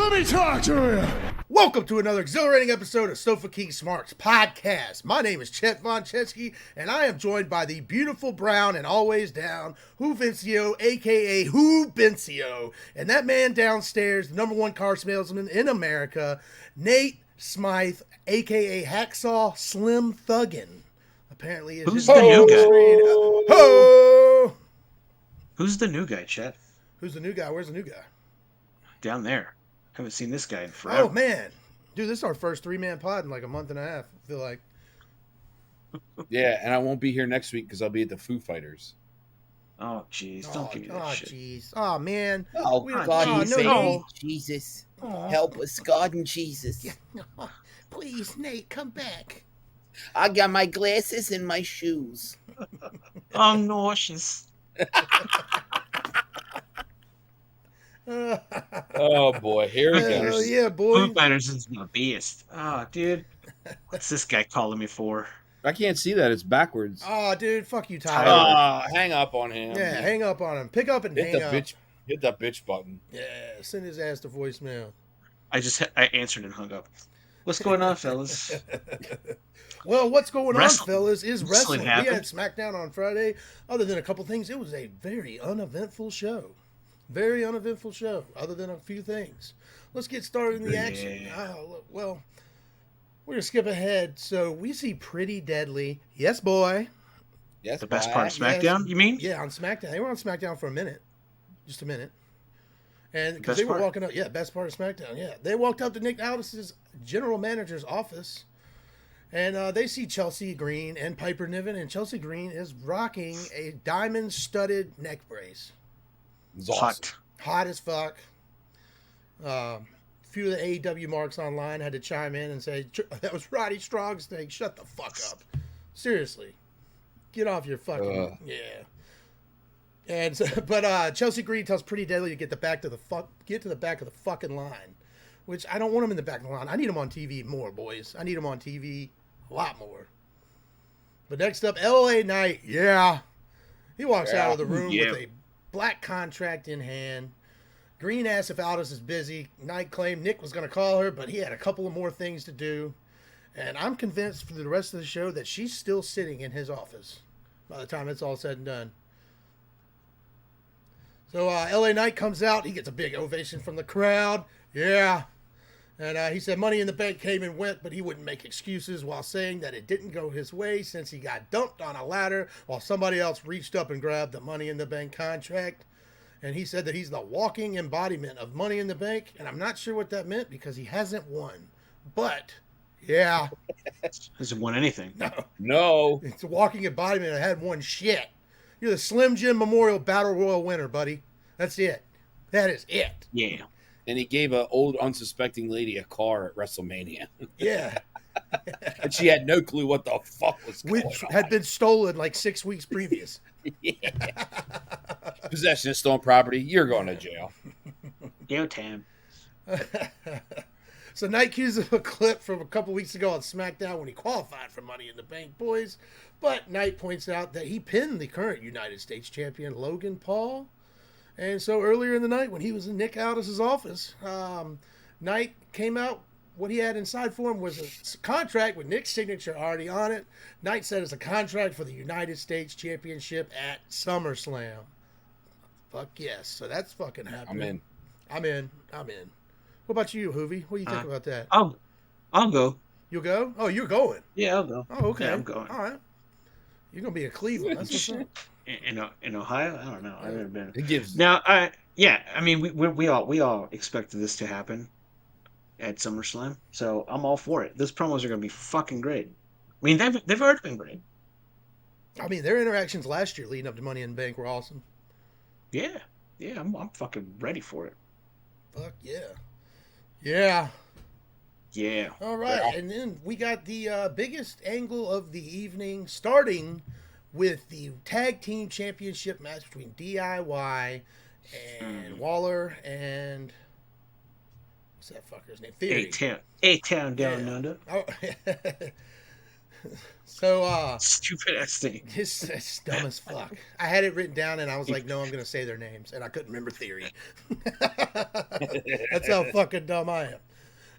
Let me talk to you. Welcome to another exhilarating episode of Sofa King Smarts podcast. My name is Chet Von Chesky, and I am joined by the beautiful brown and always down Whovincio, aka Whobencio, and that man downstairs, the number one car salesman in America, Nate Smythe, aka Hacksaw Slim Thuggin. Apparently, is who's the new guy? Ho! Who's the new guy, Chet? Who's the new guy? Where's the new guy? Down there. Haven't seen this guy in forever. Oh man, dude, this is our first 3-man pod in like a month and a half. I feel like. Yeah, and I won't be here next week because I'll be at the Foo Fighters. Oh, jeez. Don't give me that shit. Jeez. Oh, man. Oh, God, no, you say Nate. Jesus. Oh. Help us, God and Jesus. Yeah. Please, Nate, come back. I got my glasses and my shoes. I'm nauseous. Oh boy, here he Hell goes. yeah, boy. Foo Fighters is my beast. Oh, dude. What's this guy calling me for? I can't see that; it's backwards. Oh, dude, fuck you, Tyler. Tyler. Hang up on him. Yeah, hang up on him. Pick up and Hit hang the up. bitch. Hit that bitch button. Yeah, send his ass to voicemail. I answered and hung up. What's going on, fellas? Well, what's going Wrestling. on, fellas, is wrestling. We had happened. SmackDown on Friday. Other than a couple things, it was a very uneventful show. Very uneventful show, other than a few things. Let's get started in the action. Yeah. Well, we're going to skip ahead. So we see Pretty Deadly. Yes, boy. Yes, The best boy. part of SmackDown, you mean? Yeah, on SmackDown. They were on SmackDown for a minute. Just a minute. And because Best they were part? walking up. Yeah, best part of SmackDown. Yeah. They walked up to Nick Aldis's general manager's office. And they see Chelsea Green and Piper Niven. And Chelsea Green is rocking a diamond-studded neck brace. It's awesome. Hot as fuck. A few of the AEW marks online had to chime in and say, that was Roddy Strong's thing. Shut the fuck up. Seriously. Get off your fucking... Yeah. And so, but Chelsea Green tells Pretty Deadly to get to the back of the fucking line, which I don't want him in the back of the line. I need him on TV more, boys. I need him on TV a lot more. But next up, LA Knight. Yeah. He walks out of the room with a black contract in hand. Green asked if Aldis is busy. Knight claimed Nick was going to call her, but he had a couple of more things to do. And I'm convinced for the rest of the show that she's still sitting in his office by the time it's all said and done. So LA Knight comes out. He gets a big ovation from the crowd. Yeah. And he said Money in the Bank came and went, but he wouldn't make excuses while saying that it didn't go his way since he got dumped on a ladder while somebody else reached up and grabbed the Money in the Bank contract. And he said that he's the walking embodiment of Money in the Bank. And I'm not sure what that meant because he hasn't won. But, yeah. Hasn't won anything. No. It's a walking embodiment that hadn't won shit. You're the Slim Jim Memorial Battle Royal winner, buddy. That's it. That is it. Yeah. And he gave an old unsuspecting lady a car at WrestleMania. Yeah. And she had no clue what the fuck was going Which on. had been stolen like 6 weeks previous. Yeah. Possession of stolen property. You're going to jail. Go Tam. So Knight cues a clip from a couple weeks ago on SmackDown when he qualified for Money in the Bank, boys. But Knight points out that he pinned the current United States champion, Logan Paul. And so earlier in the night when he was in Nick Aldis's office, Knight came out. What he had inside for him was a contract with Nick's signature already on it. Knight said it's a contract for the United States Championship at SummerSlam. Fuck yes. So that's fucking happening. I'm in. What about you, Hoovy? What do you think about that? I'll go. You'll go? Oh, you're going. Yeah, I'll go. Oh, okay. Yeah, I'm going. All right. You're going to be in Cleveland. That's what's up. In Ohio? I don't know. I've never been. It gives. Now, I mean, we all expected this to happen at SummerSlam, so I'm all for it. Those promos are going to be fucking great. I mean, they've already been great. I mean, their interactions last year leading up to Money in the Bank were awesome. Yeah, I'm fucking ready for it. Fuck yeah. Yeah. Yeah. All right, Yeah. and then we got the biggest angle of the evening, starting with the Tag Team Championship match between DIY and Waller and what's that fucker's name? Theory. A-Town down Yeah. under. Oh, So Stupid ass thing. it's dumb as fuck. I had it written down and I was like, no, I'm gonna say their names, and I couldn't remember Theory. That's how fucking dumb I am.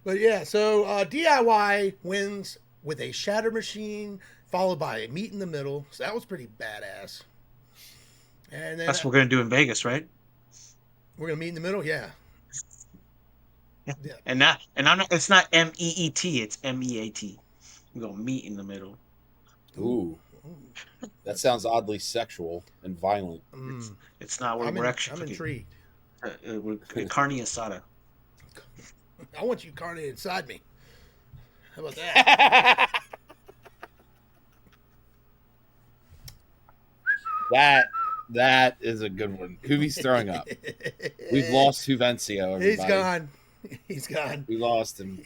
But yeah, so DIY wins with a shatter machine, followed by a meet in the middle. So that was pretty badass. And then That's what we're gonna do in Vegas, right? we're gonna meet in the middle. Yeah. Yeah. And I'm not. It's not MEET. It's MEAT. We're gonna meet in the middle. Ooh, that sounds oddly sexual and violent. Mm. It's not. We're I'm actually intrigued. we're carne asada. I want you carne inside me. How about that? That is a good one. Hoovie's throwing up. We've lost Juvencio. Everybody. He's gone. He's gone. We lost him.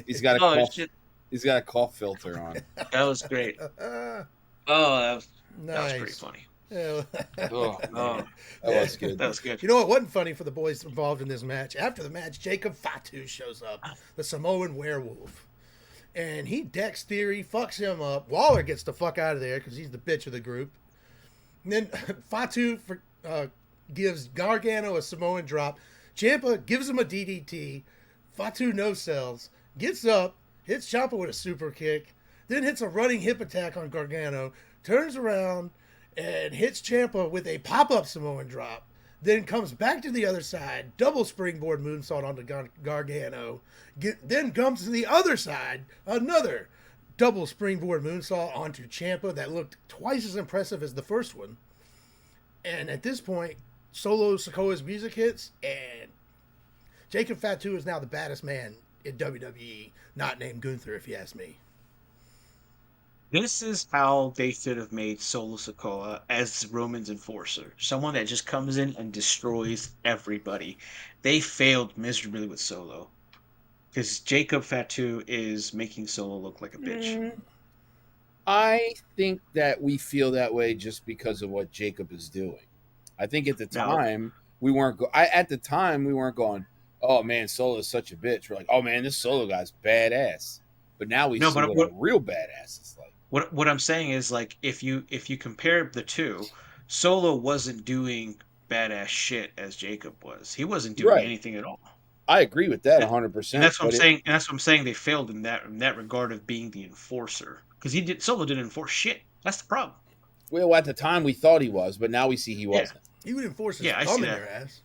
He's got a Oh cough. shit! He's got a cough filter on. That was great. Oh, that was Nice. pretty funny. Yeah. Oh, Oh, that was good. that was good. You know what wasn't funny for the boys involved in this match? After the match, Jacob Fatu shows up, the Samoan werewolf. And he decks Theory, fucks him up. Waller gets the fuck out of there because he's the bitch of the group. And then Fatu gives Gargano a Samoan drop. Ciampa gives him a DDT. Fatu no-sells, gets up, hits Ciampa with a super kick, then hits a running hip attack on Gargano, turns around, and hits Ciampa with a pop-up Samoan drop, then comes back to the other side, double springboard moonsault onto Gargano, then comes to the other side, another double springboard moonsault onto Ciampa that looked twice as impressive as the first one. And at this point, Solo Sikoa's music hits, and Jacob Fatu is now the baddest man in WWE, not named Gunther, if you ask me. This is how they should have made Solo Sikoa as Roman's enforcer. Someone that just comes in and destroys everybody. They failed miserably with Solo. Because Jacob Fatu is making Solo look like a bitch. I think that we feel that way just because of what Jacob is doing. I think at the time we weren't at the time we weren't going, oh man, Solo is such a bitch. We're like, oh man, this Solo guy's badass. But now we see what a real badass is like. What I'm saying is, like, if you compare the two, Solo wasn't doing badass shit as Jacob was. He wasn't doing anything at all. I agree with that 100%. And that's what I'm saying. And that's what I'm saying. They failed in that regard of being the enforcer, because Solo didn't enforce shit. That's the problem. Well, at the time we thought he was, but now we see he wasn't. He would enforce his thumb in your ass.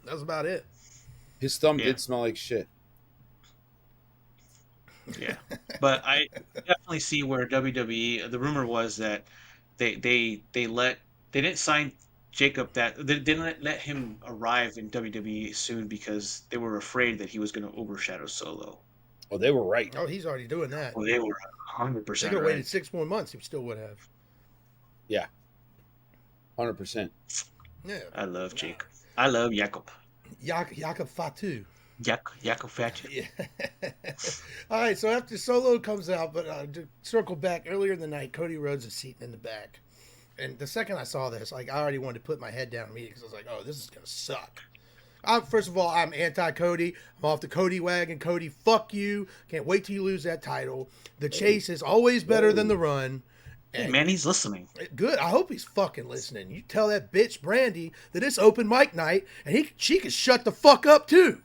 That was about it. His thumb did smell like shit. Yeah, but I definitely see where WWE. The rumor was that they didn't sign Jacob, that they didn't let him arrive in WWE soon because they were afraid that he was going to overshadow Solo. Oh, they were right. Oh, he's already doing that. Well, they were 100%. They could have waited 6 more months. He still would have. Yeah, 100%. Yeah, I love Jacob. I love Jacob. Jacob Fatu. Jacob Fatu. Yeah. All right, so after Solo comes out, but to circle back, earlier in the night, Cody Rhodes is seated in the back. And the second I saw this, like, I already wanted to put my head down immediately because I was like, oh, this is going to suck. First of all, I'm anti-Cody. I'm off the Cody wagon. Cody, fuck you. Can't wait till you lose that title. The chase is always better than the run. Hey, man, he's listening. Good. I hope he's fucking listening. You tell that bitch Brandy that it's open mic night, and she can shut the fuck up too.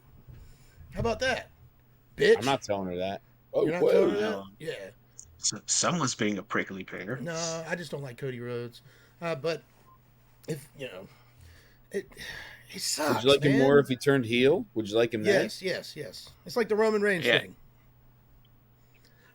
How about that, bitch? I'm not telling her that. Oh, you're not telling her that? Yeah. So someone's being a prickly pear. No, I just don't like Cody Rhodes. But if you know, it sucks. Would you like him more if he turned heel? Would you like him there? Yes. It's like the Roman Reigns thing.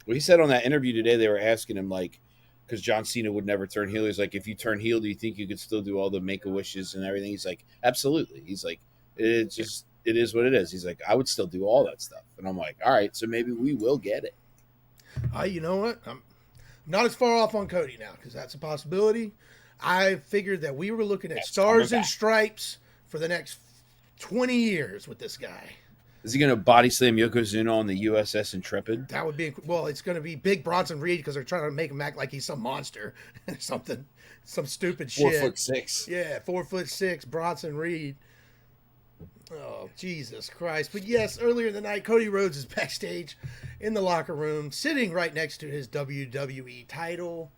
Well, he said on that interview today, they were asking him, like, because John Cena would never turn heel. He's like, if you turn heel, do you think you could still do all the Make-A-Wishes and everything? He's like, absolutely. He's like, it is what it is. He's like, I would still do all that stuff. And I'm like, all right, so maybe we will get it. You know what? I'm not as far off on Cody now because that's a possibility. I figured that we were looking at stars and stripes for the next 20 years with this guy. Is he going to body slam Yokozuna on the USS Intrepid? That would be, well, it's going to be big Bronson Reed because they're trying to make him act like he's some monster or something. Some stupid shit. 4'6". Yeah, 4'6" Bronson Reed. Oh, Jesus Christ. But yes, earlier in the night, Cody Rhodes is backstage in the locker room, sitting right next to his WWE title.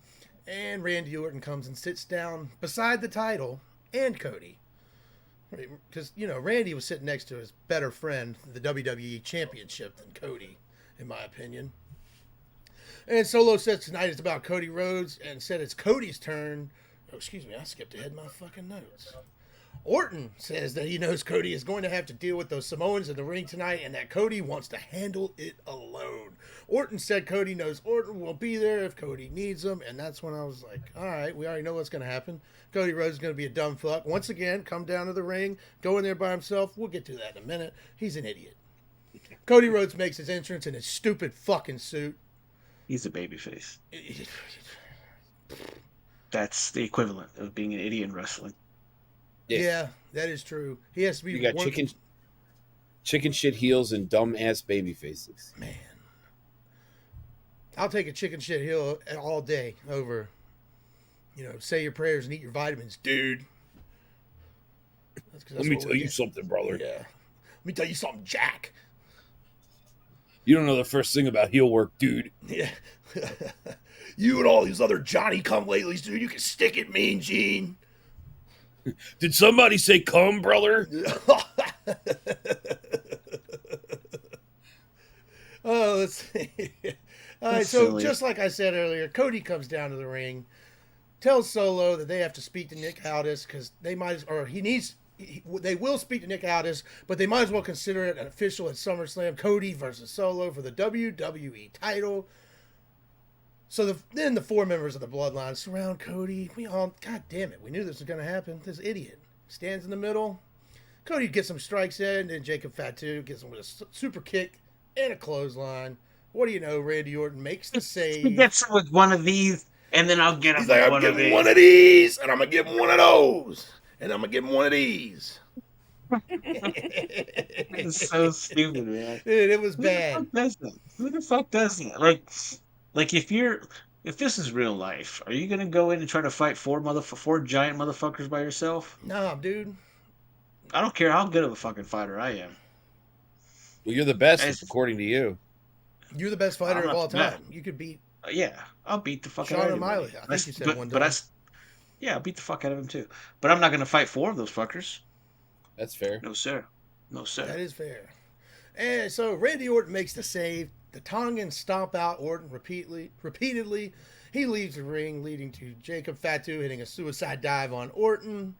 And Randy Orton comes and sits down beside the title and Cody. Because, Randy was sitting next to his better friend, the WWE Championship, than Cody, in my opinion. And Solo says tonight it's about Cody Rhodes and said it's Cody's turn. Oh, excuse me, I skipped ahead in my fucking notes. Orton says that he knows Cody is going to have to deal with those Samoans in the ring tonight and that Cody wants to handle it alone. Orton said Cody knows Orton will be there if Cody needs him, and that's when I was like, all right, we already know what's going to happen. Cody Rhodes is going to be a dumb fuck. Once again, come down to the ring, go in there by himself. We'll get to that in a minute. He's an idiot. Cody Rhodes makes his entrance in his stupid fucking suit. He's a babyface. That's the equivalent of being an idiot in wrestling. Yeah, that is true. He has to be. You got chicken shit heels and dumb ass baby faces. Man, I'll take a chicken shit heel all day over, say your prayers and eat your vitamins, dude. Let me tell you something, brother. Yeah. Let me tell you something, Jack. You don't know the first thing about heel work, dude. Yeah. You and all these other Johnny come latelys, dude. You can stick it, Mean Gene. Did somebody say come, brother? Oh, let's see. All right, so just like I said earlier, Cody comes down to the ring, tells Solo that they have to speak to Nick Aldis because they will speak to Nick Aldis, but they might as well consider it an official at SummerSlam. Cody versus Solo for the WWE title. So then the four members of the Bloodline surround Cody. God damn it, we knew this was going to happen. This idiot stands in the middle. Cody gets some strikes in, and then Jacob Fatu gets him with a super kick and a clothesline. What do you know? Randy Orton makes the save. He gets him with one of these, and then I'll get him He's like, one of these. I'm getting one of these, and I'm going to give him one of those, and I'm going to give him one of these. It's so stupid, man. Dude, it was bad. Who the fuck does that? Like if this is real life, are you gonna go in and try to fight four giant motherfuckers by yourself? Nah, dude. I don't care how good of a fucking fighter I am. Well, you're the best, according to you. You're the best fighter of all time. You could beat. Yeah, I'll beat the fuck Sean out of him. O'Malley. I think you said one time. I'll beat the fuck out of him too. But I'm not gonna fight four of those fuckers. That's fair. No sir. No sir. That is fair. And so Randy Orton makes the save. The Tongans stomp out Orton repeatedly. He leaves the ring, leading to Jacob Fatu hitting a suicide dive on Orton.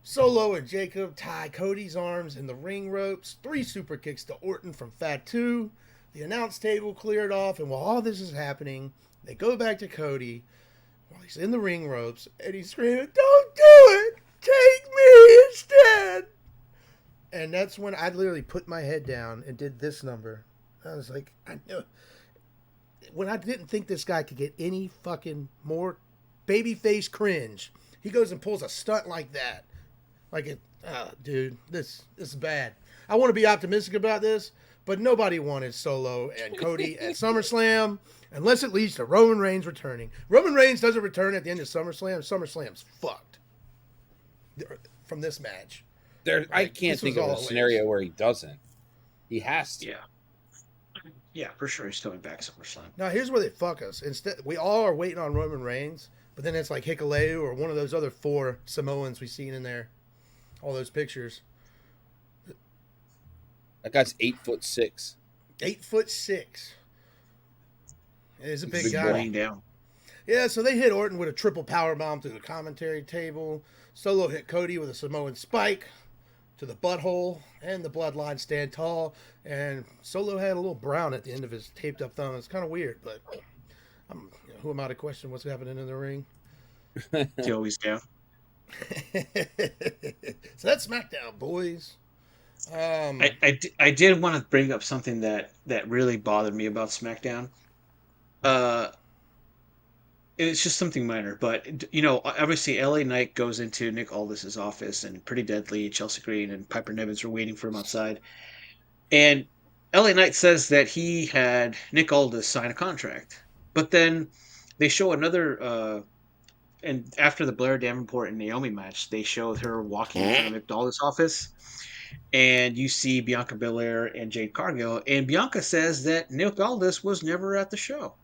Solo and Jacob tie Cody's arms in the ring ropes. 3 super kicks to Orton from Fatu. The announce table cleared off, and while all this is happening, they go back to Cody while he's in the ring ropes, and he's screaming, "Don't do it! Take me instead!" And that's when I literally put my head down and did this number. I was like, I know. When I didn't think this guy could get any fucking more babyface cringe, he goes and pulls a stunt like that. Dude, this is bad. I want to be optimistic about this, but nobody wanted Solo and Cody at SummerSlam unless it leads to Roman Reigns returning. Roman Reigns doesn't return at the end of SummerSlam. SummerSlam's fucked from this match. I can't think of a scenario where he doesn't. He has to. Yeah, for sure he's coming back SummerSlam. Now, here's where they fuck us. Instead, we all are waiting on Roman Reigns, but then it's like Hikuleo or one of those other 4 Samoans we've seen in there. All those pictures. That guy's 8'6". 8'6". He's a big guy. Laying down. Yeah, so they hit Orton with a triple powerbomb through the commentary table. Solo hit Cody with a Samoan spike to the butthole, and the Bloodline stand tall. And Solo had a little brown at the end of his taped up thumb. It's kind of weird, but who am I to question what's happening in the ring? Joey's down. So that's SmackDown, boys. I did want to bring up something that really bothered me about SmackDown. It's just something minor, but obviously LA Knight goes into Nick Aldis's office, and Pretty Deadly, Chelsea Green, and Piper Nevins were waiting for him outside. And LA Knight says that he had Nick Aldis sign a contract, but then they show another. And after the Blair Davenport and Naomi match, they showed her walking in front of Nick Aldis' office, and you see Bianca Belair and Jade Cargill, and Bianca says that Nick Aldis was never at the show.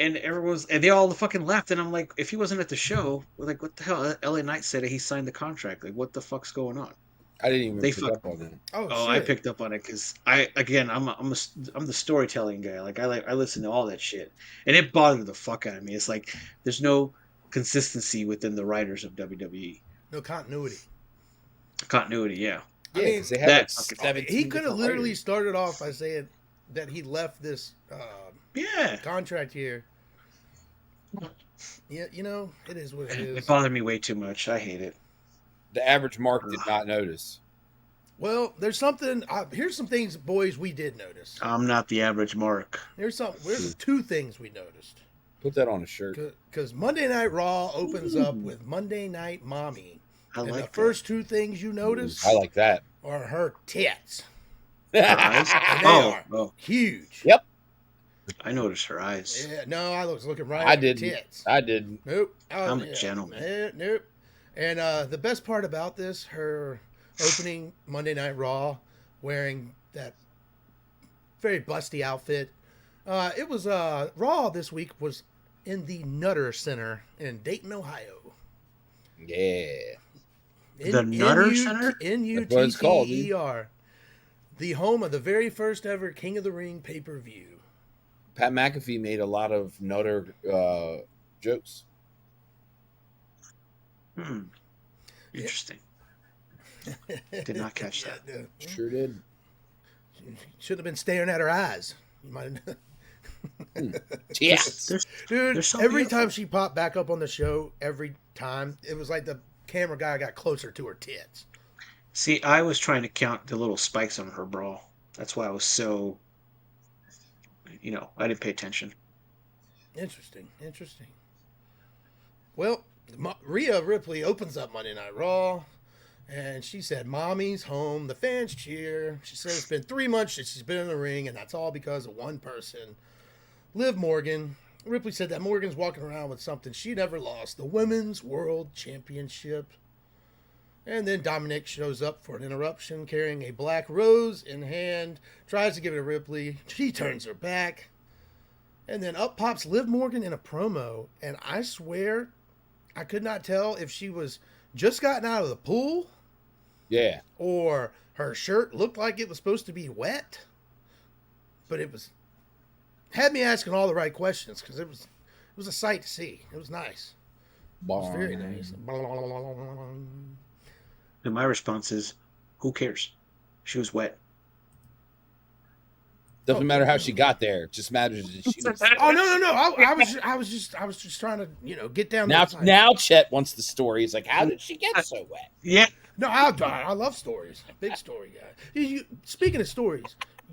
And they all fucking laughed, and I'm like, if he wasn't at the show, like, what the hell? LA Knight said that he signed the contract. Like, what the fuck's going on? I didn't even They pick up on that. Oh, Oh, shit. I picked up on it because I'm the storytelling guy. I listen to all that shit, and it bothered the fuck out of me. It's like there's no consistency within the writers of WWE. No continuity. Continuity, yeah. I Yeah, mean, because they had that- like 17 He could have different literally writers. started off by saying that he left this Yeah. contract here. Yeah, you know, it is what it It is. bothered me way too much. I hate it. The average Mark did not notice. Well, there's something. Here's some things, boys, we did notice. I'm not the average Mark. There's two things we noticed. Put that on a shirt. Because Monday Night Raw opens up with Monday Night Mommy. I And like the first two things you notice I like that. are her tits. that. Her eyes? And they are Oh, huge. Yep. I noticed her eyes. Yeah, no, I was looking right I at her didn't. tits. I didn't. Nope. Oh, I'm a gentleman. Nope. And the best part about this, her opening Monday Night Raw, wearing that very busty outfit. It was Raw this week was in the Nutter Center in Dayton, Ohio. Yeah. The Nutter Center? That's what it's called, dude. N-U-T-T-E-R. The home of the very first ever King of the Ring pay-per-view. Pat McAfee made a lot of Nutter jokes. Interesting. Did not catch that. Yeah, Sure did. should have been staring at her eyes. You might Yes. Dude, They're so every beautiful. time she popped back up on the show, every time, it was like the camera guy got closer to her tits. See, I was trying to count the little spikes on her bra. That's why I was so, I didn't pay attention. Interesting. Well, Rhea Ripley opens up Monday Night Raw, and she said, "Mommy's home." The fans cheer. She said it's been 3 months since she's been in the ring, and that's all because of one person, Liv Morgan. Ripley said that Morgan's walking around with something she never lost, the Women's World Championship. And then Dominic shows up for an interruption, carrying a black rose in hand, tries to give it to Ripley. She turns her back. And then up pops Liv Morgan in a promo, and I swear I could not tell if she was just gotten out of the pool Yeah. or her shirt looked like it was supposed to be wet. But it had me asking all the right questions because it was a sight to see. It was nice. It was very nice. And my response is, who cares? She was wet. Doesn't matter how she got there. It just matters that she was. Oh no! I was just trying to get down. Now, to the side. now Chet wants the story. He's like, how did she get so wet? Yeah. No, I love stories. Big story guy. Speaking of stories,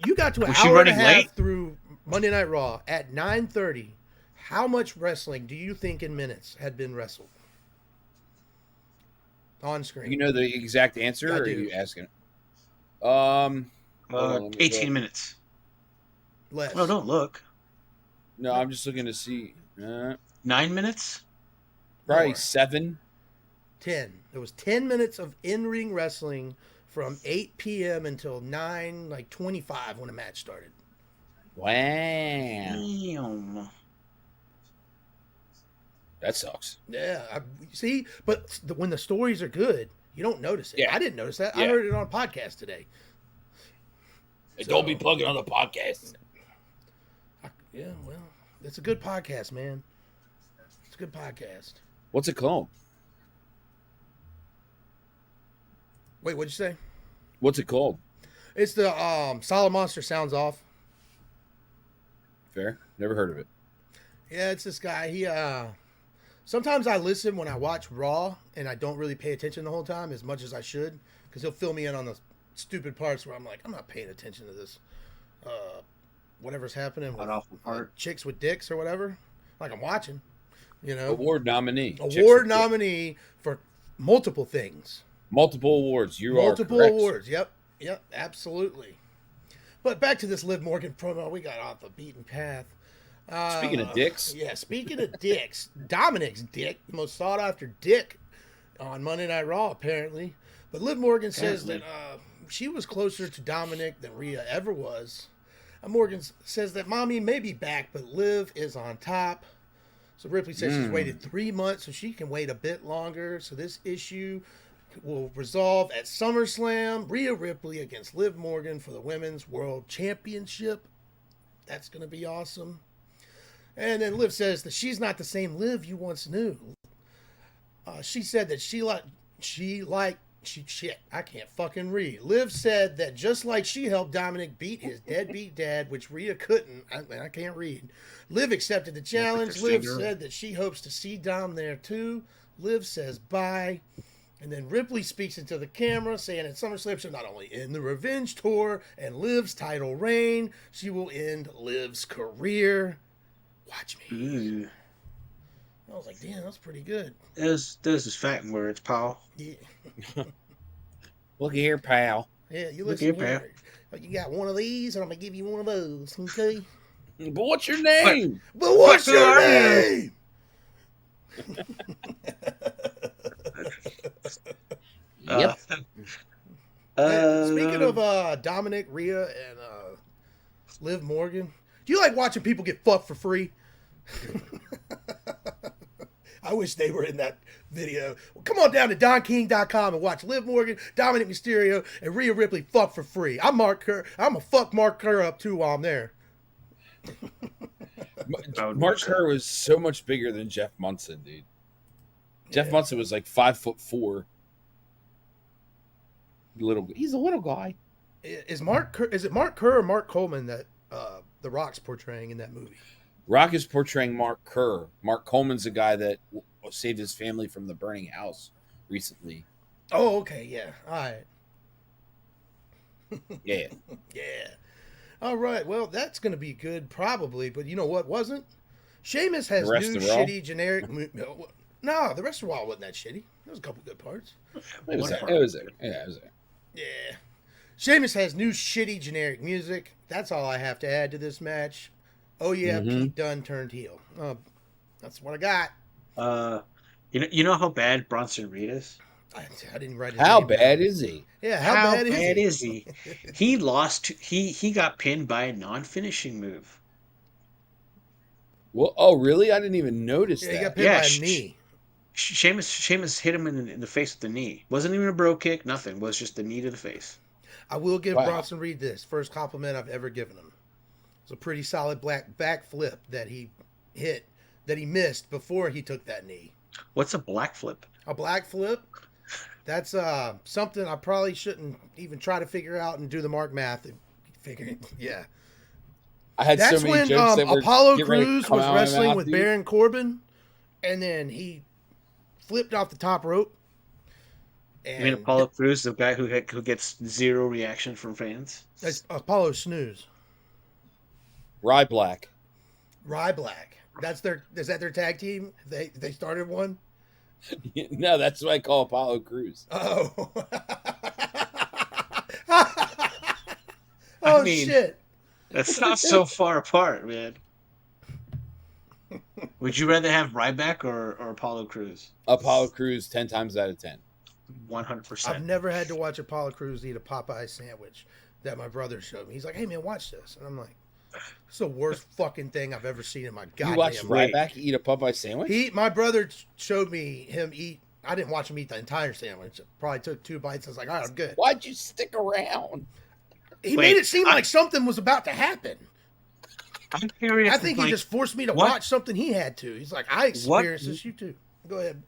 you got to an Was she hour and a running half late? through Monday Night Raw at 9:30. How much wrestling do you think in minutes had been wrestled on screen? You know the exact answer, I or are do. you asking? Hold on, let me 18 look. minutes. Less. No, don't look. No, I'm just looking to see. 9 minutes? Probably More. 7. 10. There was 10 minutes of in-ring wrestling from 8 p.m. until 9:25 when the match started. Wow. Damn. That sucks. Yeah, see, but when the stories are good, you don't notice it. Yeah. I didn't notice that. I Yeah. heard it on a podcast today. Hey, So- don't be plugging on the podcast. Yeah, well, it's a good podcast, man. It's a good podcast. What's it called? Wait, what'd you say? What's it called? It's the Solid Monster Sounds Off. Fair. Never heard of it. Yeah, it's this guy. He sometimes I listen when I watch Raw and I don't really pay attention the whole time as much as I should because he'll fill me in on the stupid parts where I'm like, I'm not paying attention to this. Whatever's happening with An awful part. chicks with dicks or whatever. Like I'm watching, Award nominee. Chicks Award with nominee for multiple things. Multiple awards. You Multiple are correct. awards. Yep, absolutely. But back to this Liv Morgan promo. We got off the beaten path. Speaking of dicks. Yeah, speaking of dicks, Dominic's dick, the most sought after dick on Monday Night Raw, apparently. But Liv Morgan says that she was closer to Dominic than Rhea ever was. And Morgan says that Mommy may be back, but Liv is on top. So Ripley says she's waited 3 months, so she can wait a bit longer. So this issue will resolve at SummerSlam. Rhea Ripley against Liv Morgan for the Women's World Championship. That's going to be awesome. And then Liv says that she's not the same Liv you once knew. She said that I can't fucking read. Liv said that just like she helped Dominic beat his deadbeat dad, which Rhea couldn't, I can't read. Liv accepted the challenge. Liv said that she hopes to see Dom there too. Liv says bye. And then Ripley speaks into the camera, saying at SummerSlam she'll not only end the revenge tour and Liv's title reign, she will end Liv's career. Watch me. Ooh. I was like, damn, that's pretty good. Those is fighting words, Paul. Yeah. Look here, pal. Yeah, you Look listen here, here. You got one of these, and I'm going to give you one of those, okay? But what's your name? But what's your name? Yep. Speaking of Dominic, Rhea, and Liv Morgan, do you like watching people get fucked for free? I wish they were in that video. Well, come on down to DonKing.com and watch Liv Morgan, Dominic Mysterio, and Rhea Ripley fuck for free. I'm gonna fuck Mark Kerr up too while I'm there. Mark Kerr was so much bigger than Jeff Munson, dude. Jeff Munson was like 5'4". He's a little guy. Is it Mark Kerr or Mark Coleman that The Rock's portraying in that movie? Rock is portraying Mark Kerr. Mark Coleman's a guy that saved his family from the burning house recently. Oh, okay, yeah, all right. Yeah. Yeah. All right, well, that's going to be good, probably, but you know what wasn't? Sheamus has new shitty generic... No, the rest of Raw wasn't that shitty. There was a couple good parts. It was there. Yeah, it was there. Yeah. Sheamus has new shitty generic music. That's all I have to add to this match. Oh, yeah, Pete Dunne turned heel. That's what I got. You know how bad Bronson Reed is? I didn't write it. How bad is he? Yeah, how bad is he? He lost. He got pinned by a non-finishing move. Well, oh really? I didn't even notice that. He got pinned by a knee. Sheamus hit him in the face with the knee. Wasn't even a bro kick. Nothing. Was just the knee to the face. I will give Bronson Reed this first compliment I've ever given him. It's a pretty solid back flip that he hit that he missed before he took that knee. What's a black flip? A black flip? That's something I probably shouldn't even try to figure out and do the Mark math. Yeah. I had That's so many when jokes that Apollo Crews was wrestling with Baron Corbin, and then he flipped off the top rope. And you mean Apollo Crews, the guy who gets zero reaction from fans? That's Apollo Snooze. Rye Black. Is that their tag team? They started one? No, that's what I call Apollo Crews. Oh. I mean, shit. That's not so far apart, man. Would you rather have Ryback or Apollo Crews? Apollo Crews 10 times out of 10. 100%. I've never had to watch Apollo Crews eat a Popeye sandwich that my brother showed me. He's like, hey, man, watch this. And I'm like, it's the worst fucking thing I've ever seen in my goddamn life. You watched Ryback eat a Popeye sandwich? My brother showed me him eat. I didn't watch him eat the entire sandwich. Probably took 2 bites. I was like, all right, I'm good. Why'd you stick around? He made it seem like something was about to happen. I'm curious. I think he just forced me to watch something he had to. He's like, I experienced this, you too. Go ahead.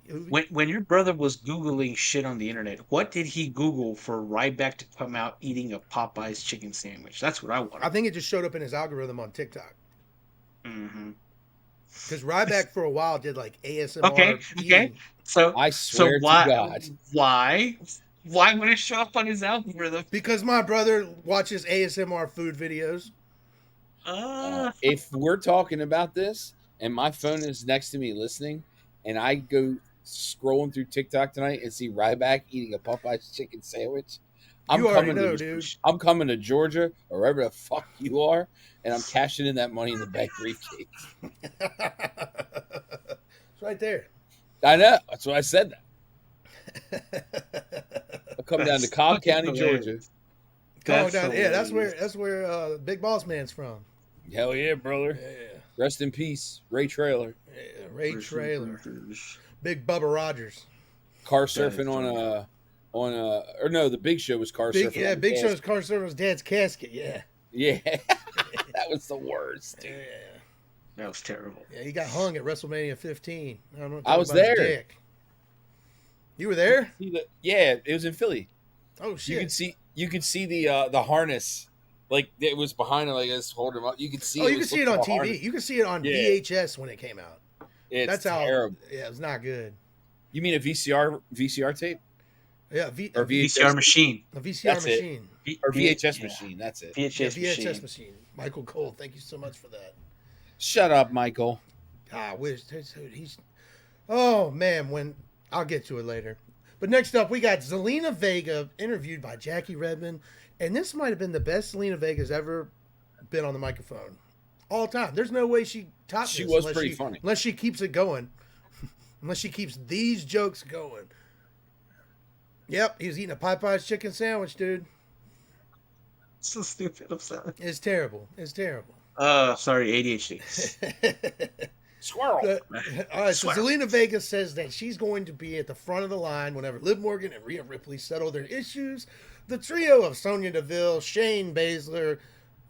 When your brother was Googling shit on the internet, what did he Google for Ryback to come out eating a Popeye's chicken sandwich? That's what I want. I think it just showed up in his algorithm on TikTok. Mm-hmm. Because Ryback for a while did like ASMR. Okay. So I swear to God. Why would it show up on his algorithm? Because my brother watches ASMR food videos. If we're talking about this and my phone is next to me listening and I go scrolling through TikTok tonight and see Ryback eating a Popeye's chicken sandwich, I'm coming to Georgia or wherever the fuck you are, and I'm cashing in that Money in the Bank briefcase. It's right there. I know. That's why I said that. I'll come down to Cobb County, Georgia. That's where Big Boss Man's from. Hell yeah, brother. Yeah, Rest in peace, Ray Trailer. yeah, Ray Trailer, Big Bubba Rogers. Car surfing or no, the Big Show was car surfing. Yeah, Big Show's car surfing on his dad's casket. Yeah, Yeah, that was the worst, dude. yeah, That was terrible. yeah. He got hung at WrestleMania 15. I don't know. I was there. Dick. You were there? Yeah, it was in Philly. Oh shit! You could see the harness, like it was behind him, like I was holding him up. You could see. Oh, you can see it on TV. Harness. You can see it on Yeah. VHS when it came out. It's That's how. terrible. Yeah, it was not good. You mean a VCR tape Yeah, or VCR machine. a VCR That's it. machine. or VHS Yeah. machine? That's it. Yeah, VHS, VHS machine. machine. Michael Cole, thank you so much for that. Shut up, Michael. I wish he's. Oh man, when I'll get to it later. But next up, we got Zelina Vega interviewed by Jackie Redmond, and this might have been the best Zelina Vega's ever been on the microphone, all time. There's no way she topped She this was unless pretty funny. unless she keeps it going, unless she keeps these jokes going. Yep, he was eating a Popeye's chicken sandwich, dude. So stupid. I'm sorry. It's terrible. It's terrible. Sorry, ADHD. Squirrel. All right, so Swear. Zelina Vega says that she's going to be at the front of the line whenever Liv Morgan and Rhea Ripley settle their issues. The trio of Sonya Deville, Shayna Baszler,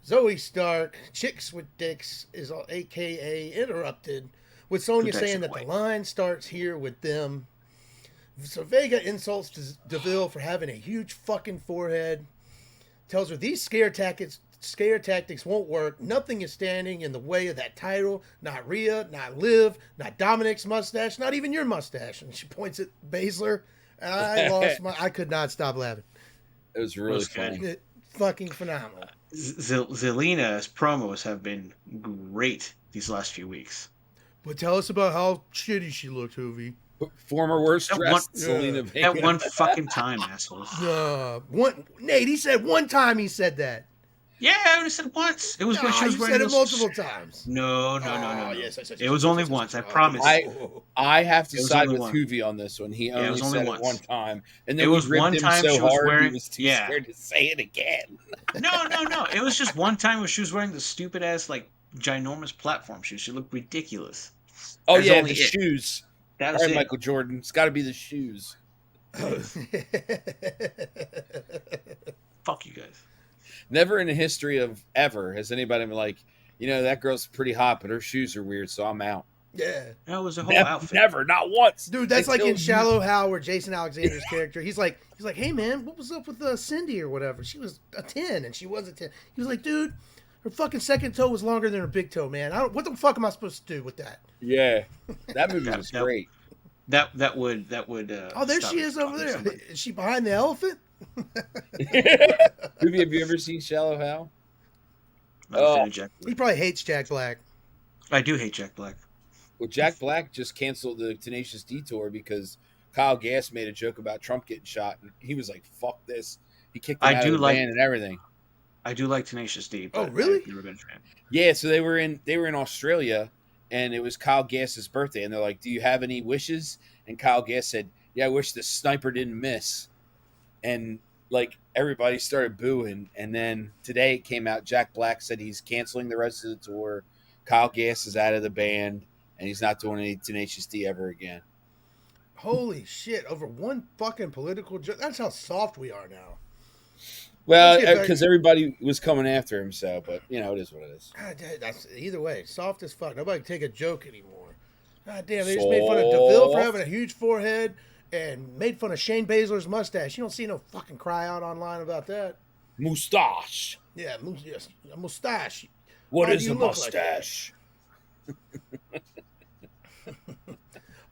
Zoe Stark, Chicks with Dicks is AKA interrupted, with Sonya Protection saying that point. the line starts here with them. So Vega insults Deville for having a huge fucking forehead, tells her these scare tactics won't work. Nothing is standing in the way of that title. Not Rhea, not Liv, not Dominic's mustache, not even your mustache. And she points at Baszler. And I could not stop laughing. It was really was good. funny. Fucking phenomenal. Zelina's promos have been great these last few weeks. But tell us about how shitty she looked, Hoovy. Former worst That dressed one- Zelina yeah. Vega. At one fucking time, assholes. Nate, he said one time he said that. Yeah, I only said once. It was when she was you wearing said it those- multiple times. No. Yes, It was only once. I promise. I have to It was side only with one. Hoovy on this one. He Yeah, it only was only said once. it one time, and then It we was ripped one him time so she was hard wearing- he was too yeah. scared to say it again. No. It was just one time where she was wearing the stupid ass like ginormous platform shoes. She looked ridiculous. Oh That's yeah, only the it. shoes. That All was right, it. Michael Jordan. It's got to be the shoes. Fuck you guys. Never in the history of ever has anybody been like, that girl's pretty hot, but her shoes are weird, so I'm out. Yeah. That was a whole outfit. Never, not once. Dude, that's like Until in you- Shallow Hal where Jason Alexander's character, he's like, hey man, what was up with Cindy or whatever? She was a 10 and she was a 10. He was like, dude, her fucking second toe was longer than her big toe, man. What the fuck am I supposed to do with that? Yeah, that movie was That- great. That would. Oh, there stop she it is from over there. somebody. Is she behind the elephant? Have you ever seen Shallow Hal? I'm a fan of Jack He Black. probably hates Jack Black. I do hate Jack Black. Well, Jack Black just canceled the Tenacious D tour because Kyle Gass made a joke about Trump getting shot, and he was like, "Fuck this." He kicked him I out do of the like- band and everything. I do like Tenacious D. Oh, But really? I've never been a fan. Yeah, so they were in Australia, and it was Kyle Gass's birthday, and they're like, "Do you have any wishes?" And Kyle Gass said, "Yeah, I wish the sniper didn't miss." And like everybody started booing, and then today it came out. Jack Black said he's canceling the rest of the tour. Kyle Gass is out of the band, and he's not doing any Tenacious D ever again. Holy shit, over one fucking political joke. That's how soft we are now. Well, Let's get back- because everybody was coming after him, so, but it is what it is. God, that's either way, soft as fuck. Nobody can take a joke anymore. God damn, they just made fun of DeVille for having a huge forehead and made fun of Shayna Baszler's mustache. You don't see no fucking cry out online about that. Mustache. Yeah, yes, a mustache. What Why is do you a look like that? mustache?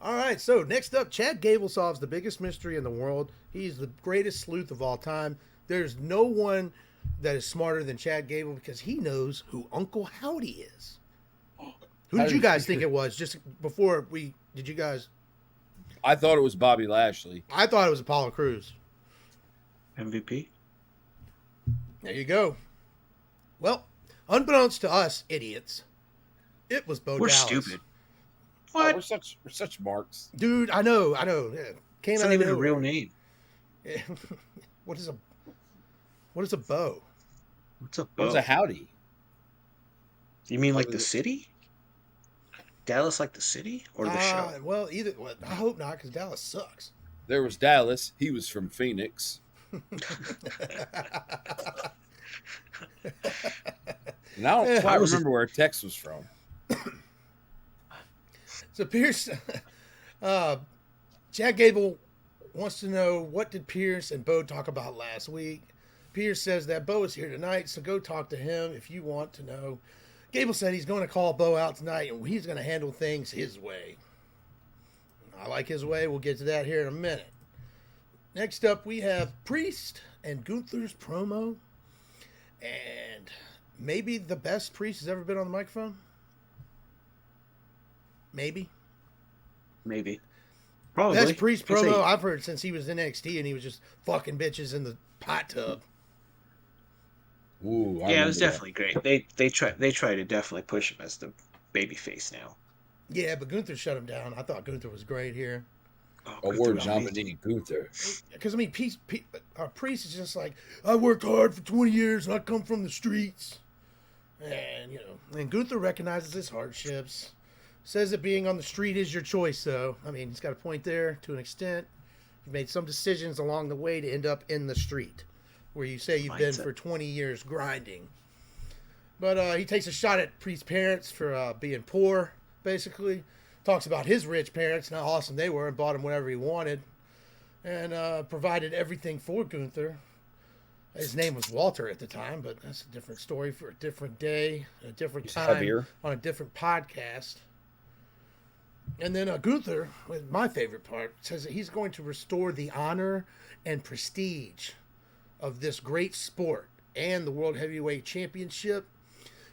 All right, so next up, Chad Gable solves the biggest mystery in the world. He's the greatest sleuth of all time. There's no one that is smarter than Chad Gable because he knows who Uncle Howdy is. Who How did did you you guys figure- think it was? Just before did you guys? I thought it was Bobby Lashley. I thought it was Apollo Crews. MVP. There you go. Well, unbeknownst to us idiots, it was Bo We're Dallas. stupid. Oh, What? we're such marks. Dude. I know. Yeah. Came It's out not of even a nowhere. real name. What is a bow? What's a It was bow? a howdy. You mean What like the was it? city? Dallas, like the city, or the show? Well, either. Well, I hope not, because Dallas sucks. There was Dallas. He was from Phoenix. And I don't quite remember where Tex was from. So Pierce, Jack Gable wants to know, what did Pierce and Bo talk about last week? Pierce says that Bo is here tonight, so go talk to him if you want to know. Gable said he's going to call Bo out tonight, and he's going to handle things his way. I like his way. We'll get to that here in a minute. Next up, we have Priest and Gunther's promo. And maybe the best Priest has ever been on the microphone. Maybe. Probably. Best Priest I'd say- promo I've heard since he was in NXT and he was just fucking bitches in the hot tub. Ooh, Yeah, it was definitely great. They try to definitely push him as the babyface now. Yeah, but Gunther shut him down. I thought Gunther was great here. Gunther Award was amazing. nominee Gunther. Because, I mean, Priest is just like, I worked hard for 20 years and I come from the streets. And, and Gunther recognizes his hardships. Says that being on the street is your choice, though. I mean, he's got a point there to an extent. You've made some decisions along the way to end up in the street, where you say you've been for 20 years grinding. But he takes a shot at Priest's parents for being poor, basically. Talks about his rich parents and how awesome they were and bought him whatever he wanted. And provided everything for Gunther. His name was Walter at the time, but that's a different story for a different day, a different time, heavier. on a different podcast. And then Gunther, with my favorite part, says that he's going to restore the honor and prestige of this great sport and the World Heavyweight Championship.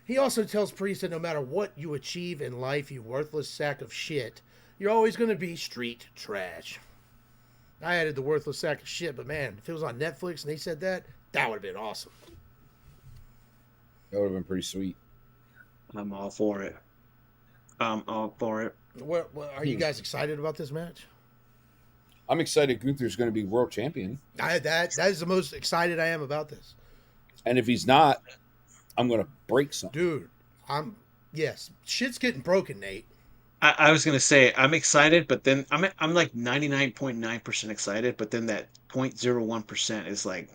He also tells Priest that no matter what you achieve in life, you worthless sack of shit, you're always going to be street trash. I added the worthless sack of shit, but man, if it was on Netflix and they said that, that would have been awesome. That would have been pretty sweet. I'm all for it. What are you guys excited about this match? I'm excited Gunther's going to be world champion. That is the most excited I am about this. And if he's not, I'm going to break something. Dude, yes, shit's getting broken, Nate. I was gonna say I'm excited, but then I'm like 99.9% excited, but then that 0.01% is like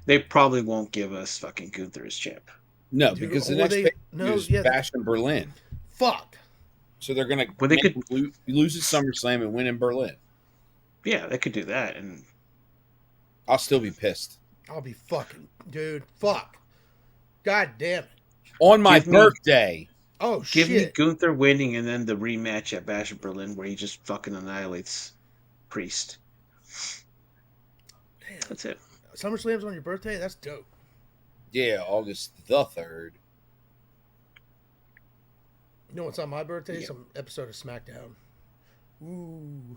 they probably won't give us fucking Gunther as champ. No, Dude, because the well, next is Bash in Berlin. Fuck. So they're going Well, they to lose at SummerSlam and win in Berlin. Yeah, they could do that, and I'll still be pissed. I'll be fucking, dude. Fuck. God damn it. On my Give me- birthday. Oh, give me shit. Gunther winning and then the rematch at Bash in Berlin where he just fucking annihilates Priest. Damn. That's it. SummerSlam's on your birthday? That's dope. Yeah, August the 3rd. You know what's on my birthday? Yeah. Some episode of SmackDown. Ooh.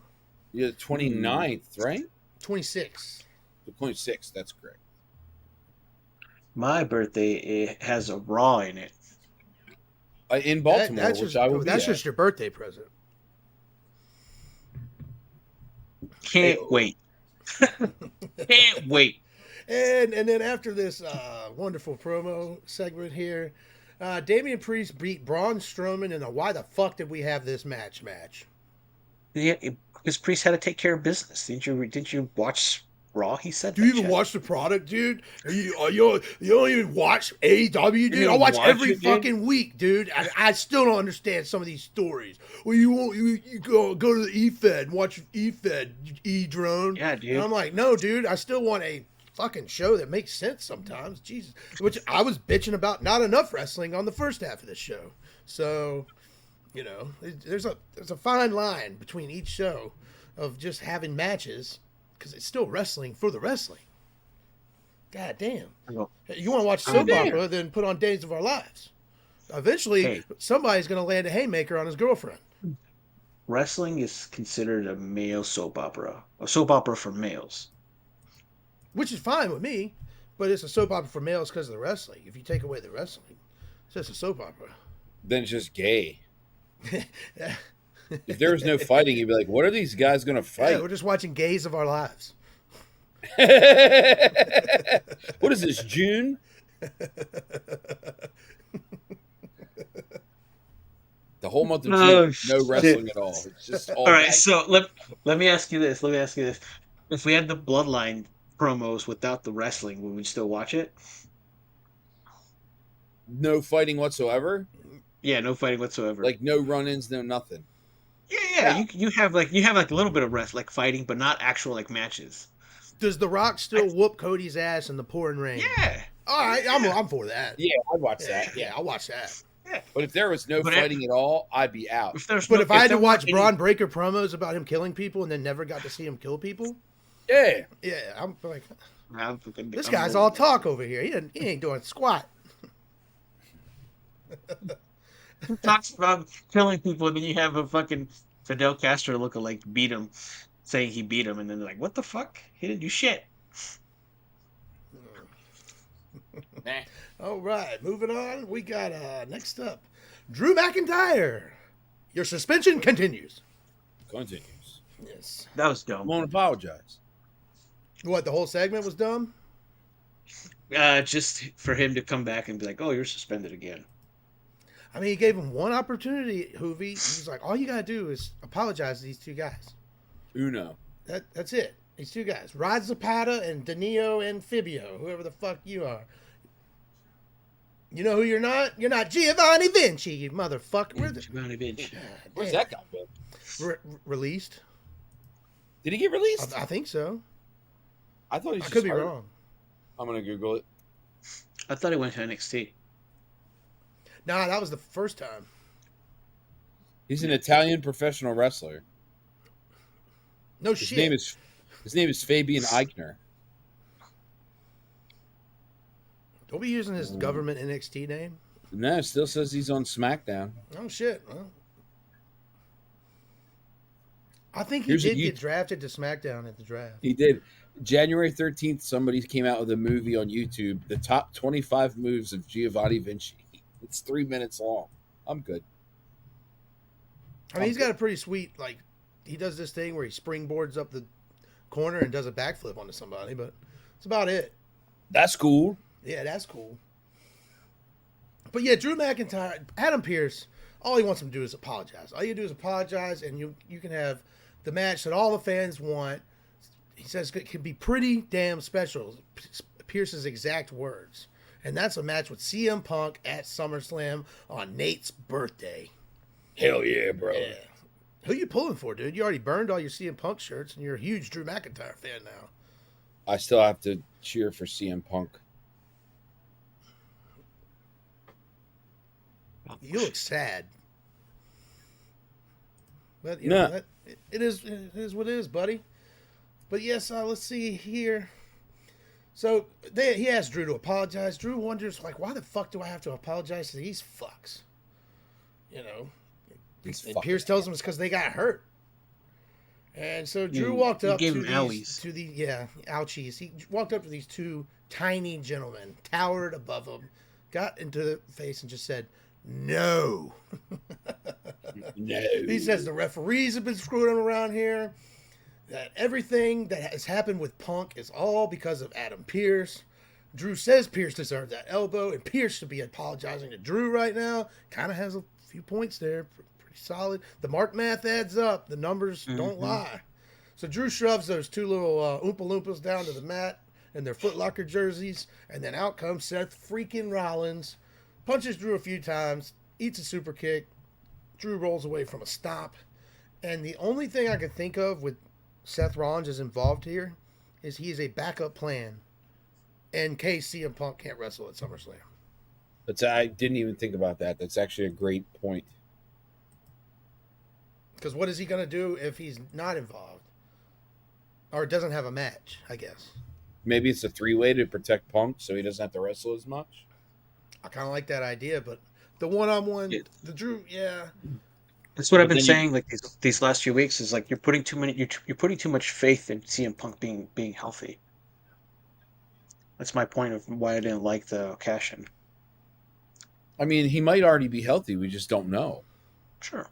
Yeah, the 29th, right? 26. The 26th, that's correct. My birthday, it has a Raw in it. In Baltimore, That's which just, I will be that's at. just your birthday present. Can't wait. Can't wait. And then after this wonderful promo segment here, Damian Priest beat Braun Strowman in a why the fuck did we have this match? Yeah, because Priest had to take care of business. Didn't you watch Raw? He said. Do you that even shit. watch the product, dude? You don't even watch AEW, dude? You I watch watch every it, dude? fucking week, dude. I still don't understand some of these stories. Well, you go to the EFED and watch EFED, E-Drone. Yeah, dude. And I'm like, no, dude. I still want a fucking show that makes sense sometimes. Jesus. Which I was bitching about not enough wrestling on the first half of the show. So, there's a fine line between each show of just having matches because it's still wrestling for the wrestling. God damn. Well, You want to watch soap opera, then put on Days of Our Lives. Eventually, somebody's going to land a haymaker on his girlfriend. wrestling is considered a male soap opera. A soap opera for males. Which is fine with me, but it's a soap opera for males because of the wrestling. If you take away the wrestling, it's just a soap opera. Then it's just gay. If there was no fighting, you'd be like, what are these guys going to fight? Yeah, we're just watching Gays of Our Lives. What is this, June? The whole month of Oh, June, no shit. wrestling at all. It's just all All right, back. so let me ask you this. Let me ask you this. If we had the Bloodline promos without the wrestling, would we still watch it? No fighting whatsoever. Yeah, no fighting whatsoever. Like no run-ins, no nothing. yeah. You have like a little bit of rest, like fighting, but not actual like matches. Does The Rock still whoop Cody's ass in the pouring rain? Yeah. All right, Yeah. I'm for that. Yeah, I'd watch Yeah, that. yeah, I'll watch that. Yeah. But if there was no But fighting at all, I'd be out. If there's But no, if I had to there watch weren't Braun Breaker promos about him killing people and then never got to see him kill people, Yeah. yeah, I'm like, any, this I'm guy's rolling all with talk over here. He ain't doing squat. it. He talks about killing people, and then you have a fucking Fidel Castro lookalike beat him, saying he beat him, and then they're like, "What the fuck? He didn't do shit." All right, moving on. We got next up, Drew McIntyre. Your suspension continues. Continues. Yes. That was I dumb. won't apologize. What, the whole segment was dumb? Just for him to come back and be like, "Oh, you're suspended again." I mean, he gave him one opportunity, Hoovie. He was like, all you got to do is apologize to these two guys. Uno. That's it. These two guys. Rod Zapata and Danilo and Fibio, whoever the fuck you are. You know who you're not? You're not Giovanni Vinci, you motherfucker. Where's Giovanni Vinci. Where's that guy been? Released? Did he get released? I think so. I thought he I could be wrong. I'm gonna Google it. I thought he went to NXT. Nah, that was the first time. He's an Italian professional wrestler. No His shit. His name is Fabian Eichner. Don't be using his government NXT name. No, it still says he's on SmackDown. Oh shit. Well, I think he Here's did a get drafted to SmackDown at the draft. He did. January 13th, somebody came out with a movie on YouTube, the top 25 moves of Giovanni Vinci. It's 3 minutes long. I'm good. I mean, he's got a pretty sweet, like, he does this thing where he springboards up the corner and does a backflip onto somebody, but that's about it. That's cool. Yeah, that's cool. But yeah, Drew McIntyre, Adam Pearce, all he wants him to do is apologize. All you do is apologize, and you can have the match that all the fans want. He says it can be pretty damn special. Pierce's exact words. And that's a match with CM Punk at SummerSlam on Nate's birthday. Hell yeah, bro. Yeah. Who you pulling for, dude? You already burned all your CM Punk shirts, and you're a huge Drew McIntyre fan now. I still have to cheer for CM Punk. You look sad. But you Nah. know, it is what it is, buddy. But yes, let's see here. So he asked Drew to apologize. Drew wonders, like, why the fuck do I have to apologize to these fucks? You know. And Pierce tells him it's because they got hurt. And so Drew walked up to ouchies. He walked up to these two tiny gentlemen, towered above him, got into the face and just said, "No." No. He says the referees have been screwing him around here. That everything that has happened with Punk is all because of Adam Pearce. Drew says Pearce deserved that elbow, and Pearce should be apologizing to Drew right now. Kind of has a few points there. Pretty solid. The Mark math adds up. The numbers don't lie. So Drew shoves those two little Oompa Loompas down to the mat in their Foot Locker jerseys, and then out comes Seth freaking Rollins. Punches Drew a few times, eats a super kick. Drew rolls away from a stomp. And the only thing I could think of with Seth Rollins is involved here is he is a backup plan in case CM Punk can't wrestle at SummerSlam. I didn't even think about that. That's actually a great point. Because what is he going to do if he's not involved? Or doesn't have a match, I guess. Maybe it's a 3-way to protect Punk so he doesn't have to wrestle as much. I kind of like that idea, but the one-on-one, the Drew, yeah. That's what I've been saying. Like these last few weeks is like you're putting too much faith in CM Punk being healthy. That's my point of why I didn't like the cash in. I mean, he might already be healthy. We just don't know. Sure.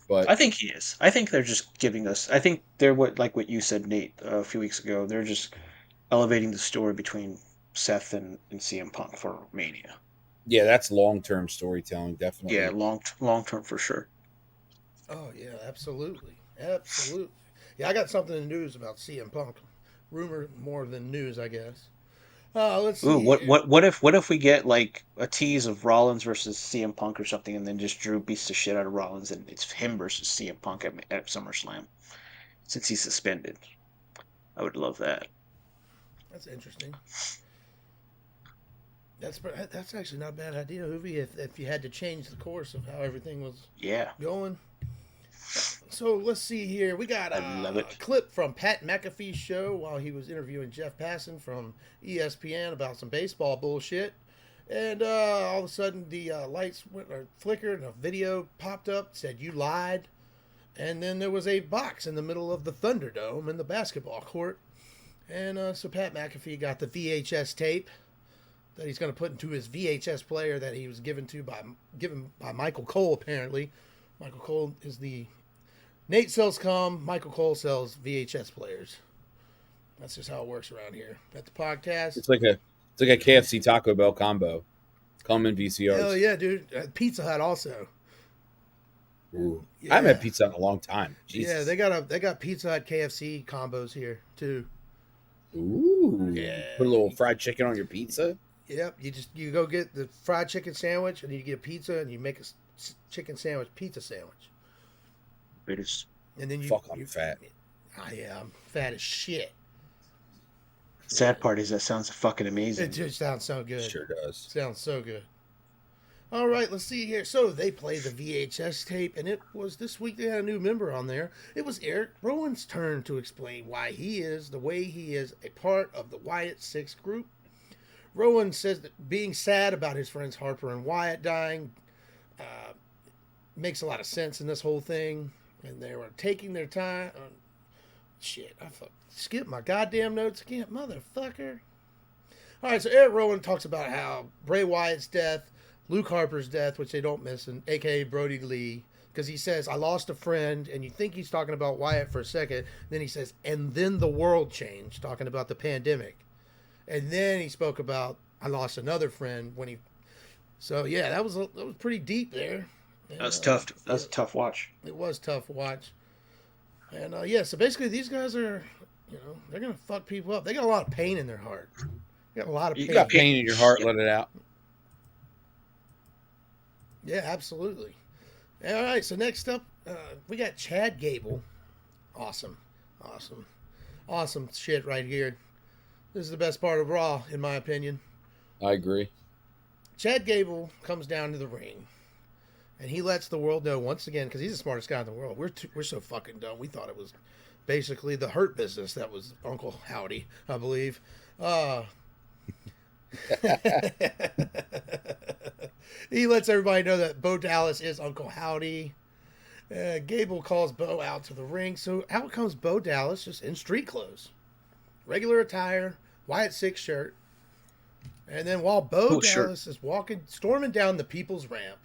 But I think he is. I think they're just giving us. I think they're what you said, Nate, a few weeks ago. They're just elevating the story between Seth and CM Punk for Mania. Yeah, that's long-term storytelling, definitely. Yeah, long term for sure. Oh yeah, absolutely, absolutely. Yeah, I got something in the news about CM Punk. Rumor more than news, I guess. Let's Ooh, see here. what if we get like a tease of Rollins versus CM Punk or something, and then just Drew beats the shit out of Rollins, and it's him versus CM Punk at SummerSlam since he's suspended. I would love that. That's interesting. That's actually not a bad idea, Hoovy. If you had to change the course of how everything was Yeah, going. So let's see here. We got I love a it. clip from Pat McAfee's show while he was interviewing Jeff Passan from ESPN about some baseball bullshit. And all of a sudden, the lights went or flickered, and a video popped up, said, "You lied." And then there was a box in the middle of the Thunderdome in the basketball court. And so Pat McAfee got the VHS tape that he's going to put into his VHS player that he was given by Michael Cole, apparently. Michael Cole is the... Nate sells Michael Cole sells VHS players. That's just how it works around here. At the podcast. It's like a KFC Taco Bell combo. Common VCRs. Hell yeah, dude. Pizza Hut also. Ooh. Yeah. I haven't had pizza in a long time. Jesus. Yeah, they got Pizza Hut KFC combos here too. Ooh. Yeah. Put a little fried chicken on your pizza. Yep, you go get the fried chicken sandwich, and you get pizza, and you make a chicken sandwich pizza sandwich. It is. And then I'm fat. Yeah, I'm fat as shit. Sad part is that sounds fucking amazing. It just sounds so good. Sure does. Sounds so good. All right, let's see here. So they played the VHS tape, and it was this week they had a new member on there. It was Eric Rowan's turn to explain why he is the way he is a part of the Wyatt Six group. Rowan says that being sad about his friends Harper and Wyatt dying makes a lot of sense in this whole thing, and they were taking their time. Shit, I skipped my goddamn notes again, motherfucker. All right, so Eric Rowan talks about how Bray Wyatt's death, Luke Harper's death, which they don't miss, and a.k.a. Brody Lee, because he says, I lost a friend, and you think he's talking about Wyatt for a second, then he says, and then the world changed, talking about the pandemic. And then he spoke about, I lost another friend when he... So, yeah, that was pretty deep there. And, That was tough. That was a tough watch. It was tough to watch. And, yeah, so basically these guys are, they're going to fuck people up. They got a lot of pain in their heart. They got a lot of pain. You got pain in your heart, let it out. Yeah, absolutely. All right, so next up, we got Chad Gable. Awesome shit right here. This is the best part of Raw, in my opinion. I agree. Chad Gable comes down to the ring, and he lets the world know once again, because he's the smartest guy in the world. We're so fucking dumb. We thought it was basically the Hurt Business that was Uncle Howdy, I believe. He lets everybody know that Bo Dallas is Uncle Howdy. Gable calls Bo out to the ring. So out comes Bo Dallas, just in street clothes. Regular attire, Wyatt Six shirt. And then while Bo Dallas is storming down the People's Ramp,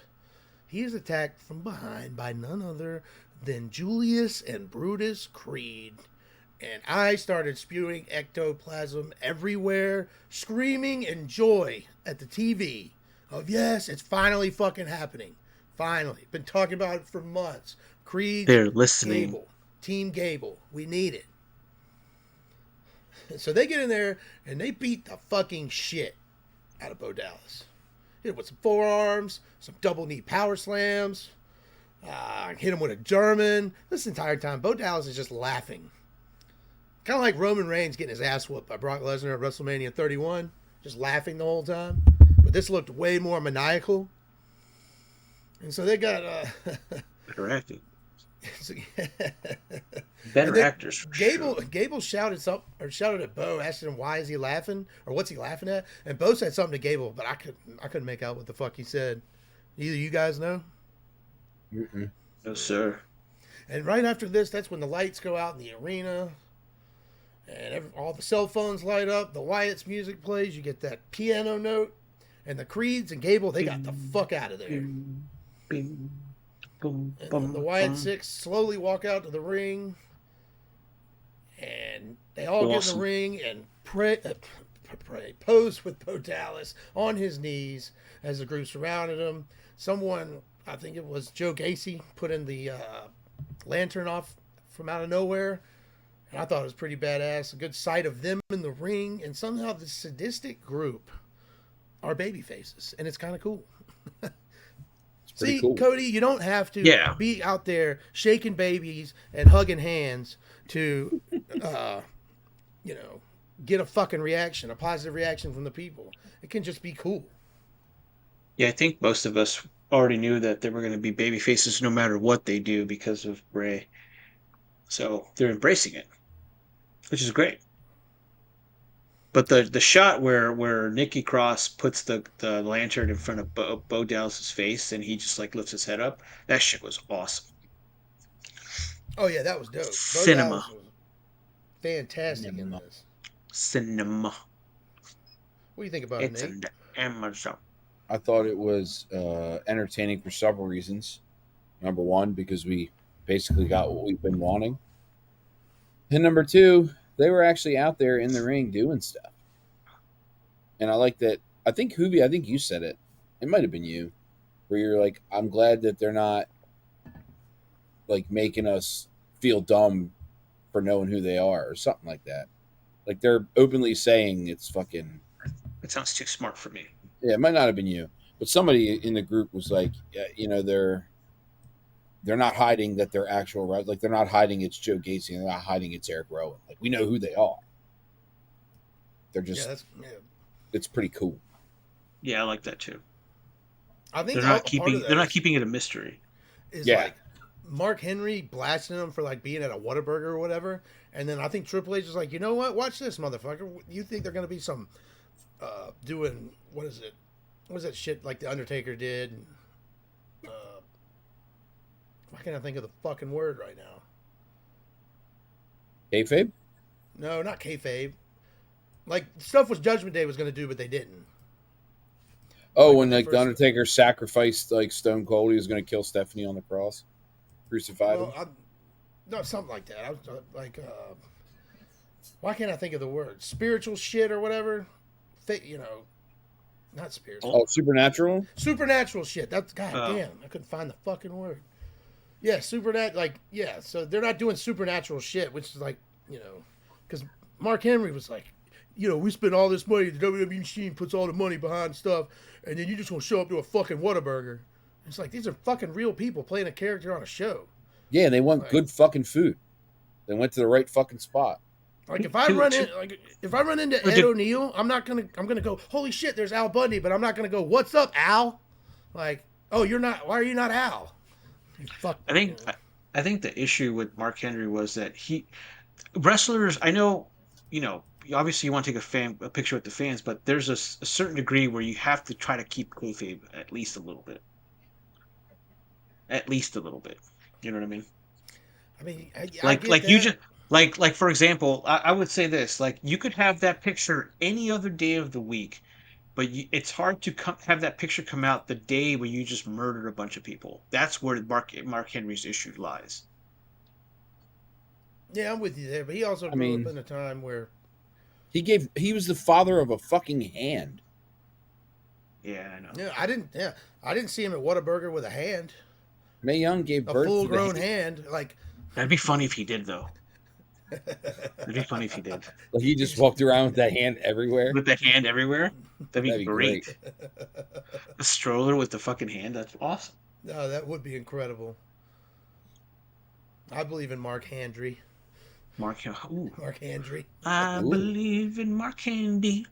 he is attacked from behind by none other than Julius and Brutus Creed. And I started spewing ectoplasm everywhere, screaming in joy at the TV of, yes, it's finally fucking happening. Finally. Been talking about it for months. Creed, They're listening. Gable, Team Gable. We need it. So they get in there and they beat the fucking shit out of Bo Dallas. Hit him with some forearms, some double knee power slams, hit him with a German. This entire time, Bo Dallas is just laughing. Kind of like Roman Reigns getting his ass whooped by Brock Lesnar at WrestleMania 31, just laughing the whole time. But this looked way more maniacal. And so they got better acting. Better actors. For Gable shouted at Bo, asking him why is he laughing or what's he laughing at, and Bo said something to Gable, but I couldn't make out what the fuck he said. Either you guys know? Mm-mm. No, sir. And right after this, that's when the lights go out in the arena, and all the cell phones light up. The Wyatt's music plays. You get that piano note, and the Creeds and Gable, they got the fuck out of there. Bing. Boom, And boom, the Wyatt boom. Six slowly walk out to the ring, and they all get in Awesome. the ring, and posed with Bo Dallas on his knees as the group surrounded him. Someone, I think it was Joe Gacy, put in the lantern off from out of nowhere. And I thought it was pretty badass. A good sight of them in the ring. And somehow the sadistic group are baby faces. And it's kind of cool. See, cool. Cody, you don't have to be out there shaking babies and hugging hands to, get a fucking reaction, a positive reaction from the people. It can just be cool. Yeah, I think most of us already knew that they were going to be baby faces no matter what they do because of Bray. So they're embracing it, which is great. But the shot where Nikki Cross puts the lantern in front of Bo Dallas's face and he just like lifts his head up, that shit was awesome. Oh yeah, that was dope. Cinema. Bo Dallas was fantastic in this. Cinema. What do you think about it, It's Nate? an Amazon. I thought it was entertaining for several reasons. Number one, because we basically got what we've been wanting. And number two, they were actually out there in the ring doing stuff. And I like that. I think Hoovy, I think you said it. It might have been you. Where you're like, I'm glad that they're not like making us feel dumb for knowing who they are or something like that. Like they're openly saying it's fucking. It sounds too smart for me. Yeah, it might not have been you, but somebody in the group was like, they're not hiding that they're actual, like they're not hiding it's Joe Gacy, and they're not hiding it's Eric Rowan. Like we know who they are. They're just, it's pretty cool. Yeah, I like that too. I think they're not keeping it a mystery. Like Mark Henry blasting them for like being at a Whataburger or whatever, and then I think Triple H is like, you know what? Watch this, motherfucker. You think they're gonna be some doing what is it? What is that shit like the Undertaker did? Why can't I think of the fucking word right now? Kayfabe? No, not kayfabe. Like stuff was Judgment Day was gonna do, but they didn't. Oh, when like the Undertaker sacrificed like Stone Cold, he was going to kill Stephanie on the cross, crucified him. No, something like that. I was like, why can't I think of the word? Spiritual shit or whatever. Not spiritual. Oh, supernatural. Supernatural shit. That's damn. I couldn't find the fucking word. Yeah, supernatural. So they're not doing supernatural shit, which is like, because Mark Henry was like, we spend all this money. The WWE machine puts all the money behind stuff, and then you just gonna show up to a fucking Whataburger. It's like these are fucking real people playing a character on a show. Yeah, and they want good fucking food. They went to the right fucking spot. Like if I run into Ed O'Neill, I'm gonna go, holy shit, there's Al Bundy, but I'm not gonna go, what's up, Al? Like, oh, you're not. Why are you not Al? You fuck. I think the issue with Mark Henry was that wrestlers. I know, obviously you want to take a picture with the fans, but there's a certain degree where you have to try to keep kayfabe at least a little bit. At least a little bit. You know what I mean? I mean, like for example, I would say this: like you could have that picture any other day of the week, but it's hard to have that picture come out the day where you just murdered a bunch of people. That's where Mark Henry's issue lies. Yeah, I'm with you there, but he also grew up in a time where he was the father of a fucking hand. Yeah, I know. Yeah, I didn't see him at Whataburger with a hand. Mae Young gave birth a full-grown hand. Like that'd be funny if he did, though. It'd be funny if he did. Like he just walked around with that hand everywhere. With that hand everywhere? That'd be great. A stroller with the fucking hand? That's awesome. No, that would be incredible. I believe in Mark Handry. Mark Handry. I believe in Mark Handy.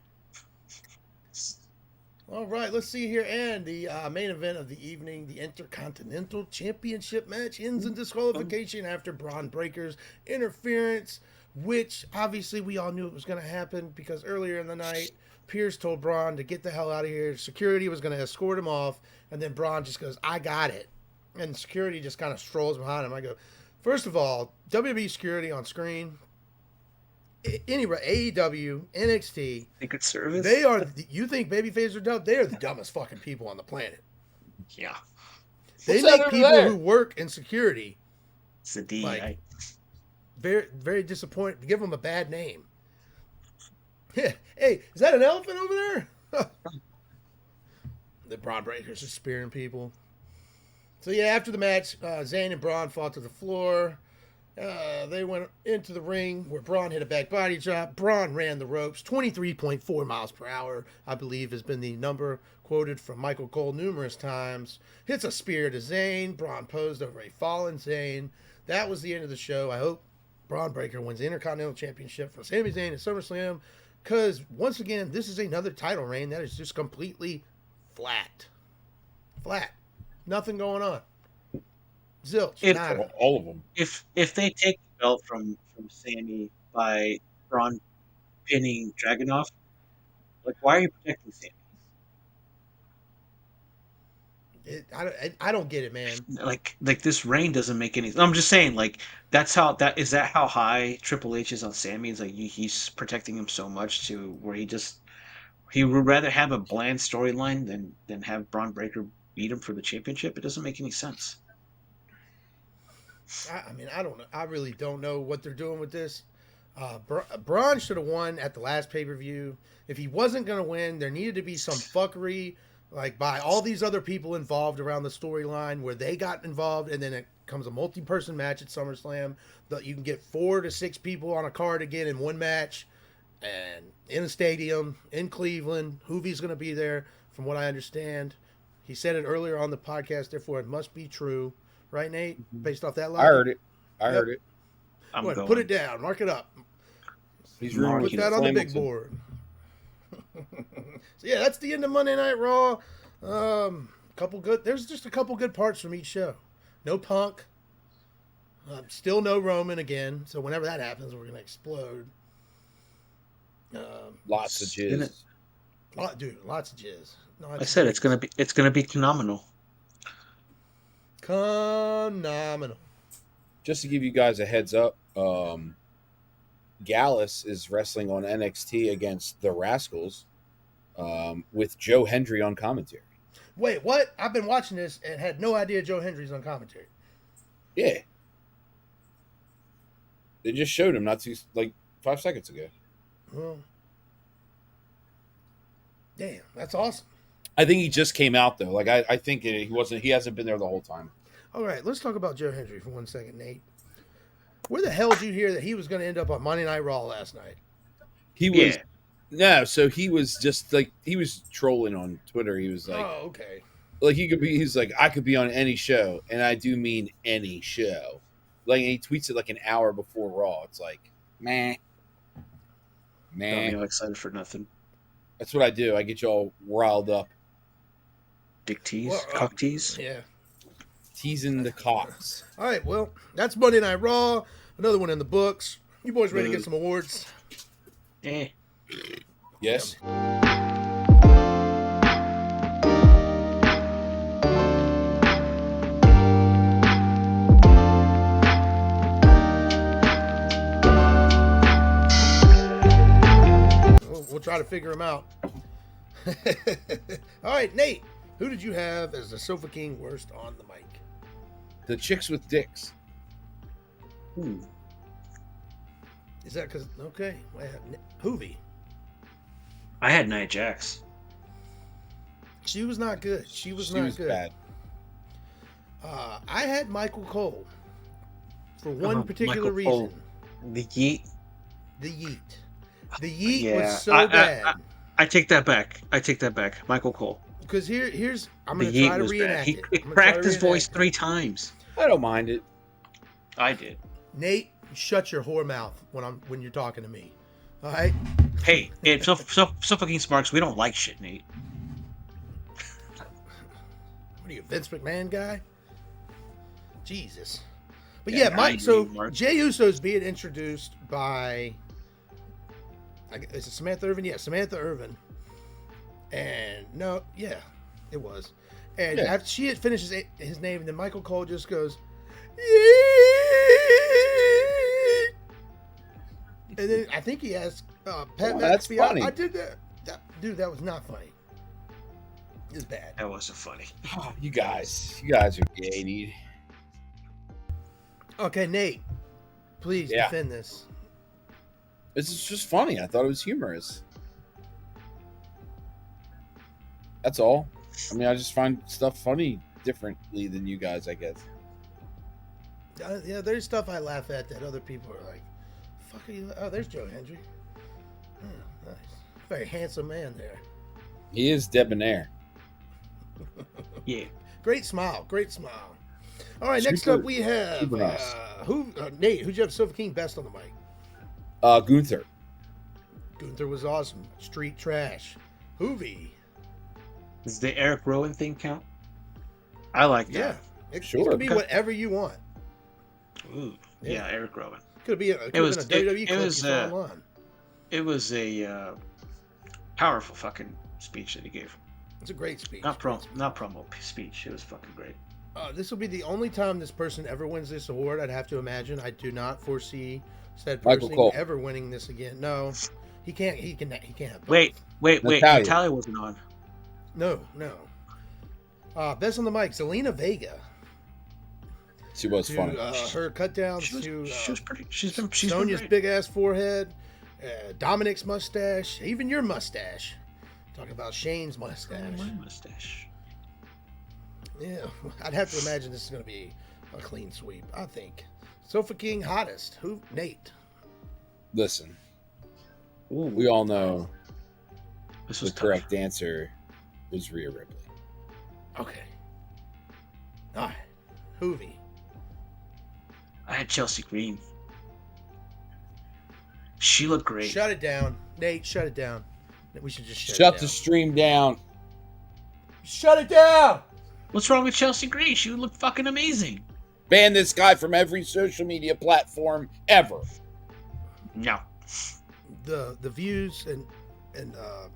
All right, let's see here. And the main event of the evening, the Intercontinental Championship match, ends in disqualification after Braun Breaker's interference, which obviously we all knew it was going to happen because earlier in the night, Pierce told Braun to get the hell out of here. Security was going to escort him off, and then Braun just goes, I got it. And security just kind of strolls behind him. I go, first of all, WWE security on screen, AEW, NXT, Secret Service. They are. You think babyface are dumb? They are the dumbest fucking people on the planet. Yeah. They make people who work in security. It's the DEI. Very, very disappointed. Give them a bad name. Hey, is that an elephant over there? The Braun Breakers are spearing people. So yeah, after the match, Zayn and Braun fought to the floor. They went into the ring where Braun hit a back body drop. Braun ran the ropes. 23.4 miles per hour, I believe, has been the number quoted from Michael Cole numerous times. Hits a spear to Zayn. Braun posed over a fallen Zayn. That was the end of the show. I hope Braun Breaker wins the Intercontinental Championship from Sami Zayn at SummerSlam. Because, once again, this is another title reign that is just completely flat. Flat. Nothing going on. Zilch. Nada. All of them. If they take the belt from Sammy by Braun pinning Dragunov, like, why are you protecting Sammy? I don't get it, man. Like this reign doesn't make any. I'm just saying, like, is that how high Triple H is on Sammy? It's like he's protecting him so much to where he would rather have a bland storyline than have Braun Breaker beat him for the championship. It doesn't make any sense. I mean, I don't know. I really don't know what they're doing with this. Braun should have won at the last pay-per-view. If he wasn't going to win, there needed to be some fuckery, like, by all these other people involved around the storyline where they got involved, and then it comes a multi-person match at SummerSlam. You can get 4 to 6 people on a card again in one match, and in a stadium in Cleveland. Hoovy's going to be there, from what I understand. He said it earlier on the podcast, therefore it must be true. Right, Nate? Based off that line? I heard it. I heard it. I'm Go ahead, going. put it down. Mark it up. He's Put ruining that on the big Flamington. board. So yeah, that's the end of Monday Night Raw. There's just a couple good parts from each show. No Punk. Still no Roman again. So whenever that happens, we're gonna explode. Lots of jizz. Lots of jizz. I said it's gonna be phenomenal. Phenomenal. Just to give you guys a heads up, Gallus is wrestling on NXT against the Rascals with Joe Hendry on commentary. Wait, what? I've been watching this and had no idea Joe Hendry's on commentary. Yeah. They just showed him 5 seconds ago. Well, damn, that's awesome. I think he just came out though. Like I think he hasn't been there the whole time. All right, let's talk about Joe Hendry for 1 second, Nate. Where the hell did you hear that he was going to end up on Monday Night Raw last night? He was so he was just like he was trolling on Twitter. He was like, oh, okay. Like he's like, I could be on any show, and I do mean any show. Like he tweets it like an hour before Raw. It's like, man. I'm excited for nothing. That's what I do. I get you all riled up. Dick tease, Well, cock tease. Yeah. Teasing the cocks. All right, well, that's Monday Night Raw. Another one in the books. You boys ready to get some awards? Yes. We'll try to figure them out. All right, Nate, who did you have as the Sofa King worst on the mic? The chicks with dicks. Is that because, okay, Hoovy. I had Nia Jax. She was not good. She was not good. Bad. I had Michael Cole for one particular Michael reason. Cole. The Yeet. The Yeet. The Yeet Yeah, was so bad. I take that back. Michael Cole. Because here's I'm The going to try Yeet to was bad. reenact He it. I'm gonna try cracked to his voice reenact 3 times. I don't mind it. I did. Nate, shut your whore mouth when you're talking to me. All right? Hey, it's so fucking Sparks. We don't like shit, Nate. What are you, Vince McMahon guy? Jesus. But Yeah, yeah, I Mike. agree, So Mark. Jey Uso's being introduced by, is it Samantha Irvin? Yeah, Samantha Irvin. And no, yeah, it was. And Yeah. after she had finishes his name, and then Michael Cole just goes, "Yeet!" And then I think he asked Pat Oh, that's McAfee. funny. I did that. Dude, that was not funny. It was bad. That wasn't funny. Oh, you guys are gay, dude. Okay, Nate, please Yeah. defend this. This is just funny. I thought it was humorous. That's all. I mean, I just find stuff funny differently than you guys, I guess. Yeah, there's stuff I laugh at that other people are like, "Fuck are you?" Oh, there's Joe Hendry. Nice, very handsome man there. He is debonair. Yeah. Great smile, great smile. All right, next Super- up we have super nice. Nate. Who'd you have Sofa King best on the mic? Gunther. Gunther was awesome. Street trash. Hoovy. Does the Eric Rowan thing count? I like Yeah, that. it Sure. could be whatever you want. Ooh. Yeah. Yeah, Eric Rowan. Could be a It was- been a WWE it clip was, you saw online. It was a powerful fucking speech that he gave. It's a great speech. Not promo speech. It was fucking great. This will be the only time this person ever wins this award. I'd have to imagine. I do not foresee said Michael person Cole. ever winning this again. No, he can't. He can't have both. Wait. Natalia. Natalia wasn't on. No. Best on the mic, Zelina Vega. She was To funny. her cut downs She to was pretty. She's been Sonya's great. big ass forehead, Dominic's mustache, even your mustache. Talk about Shane's mustache. My mustache. Yeah, I'd have to imagine this is going to be a clean sweep. I think. Sofa King hottest. Who? Nate. Listen, Ooh, we all know this the was tough. correct answer was Rhea Ripley. Okay. All right. Hoovy. I had Chelsea Green. She looked great. Shut it down, Nate. Shut it down. We should just shut Shut it the down. stream down. Shut it down. What's wrong with Chelsea Green? She looked fucking amazing. Ban this guy from every social media platform ever. No. The views and of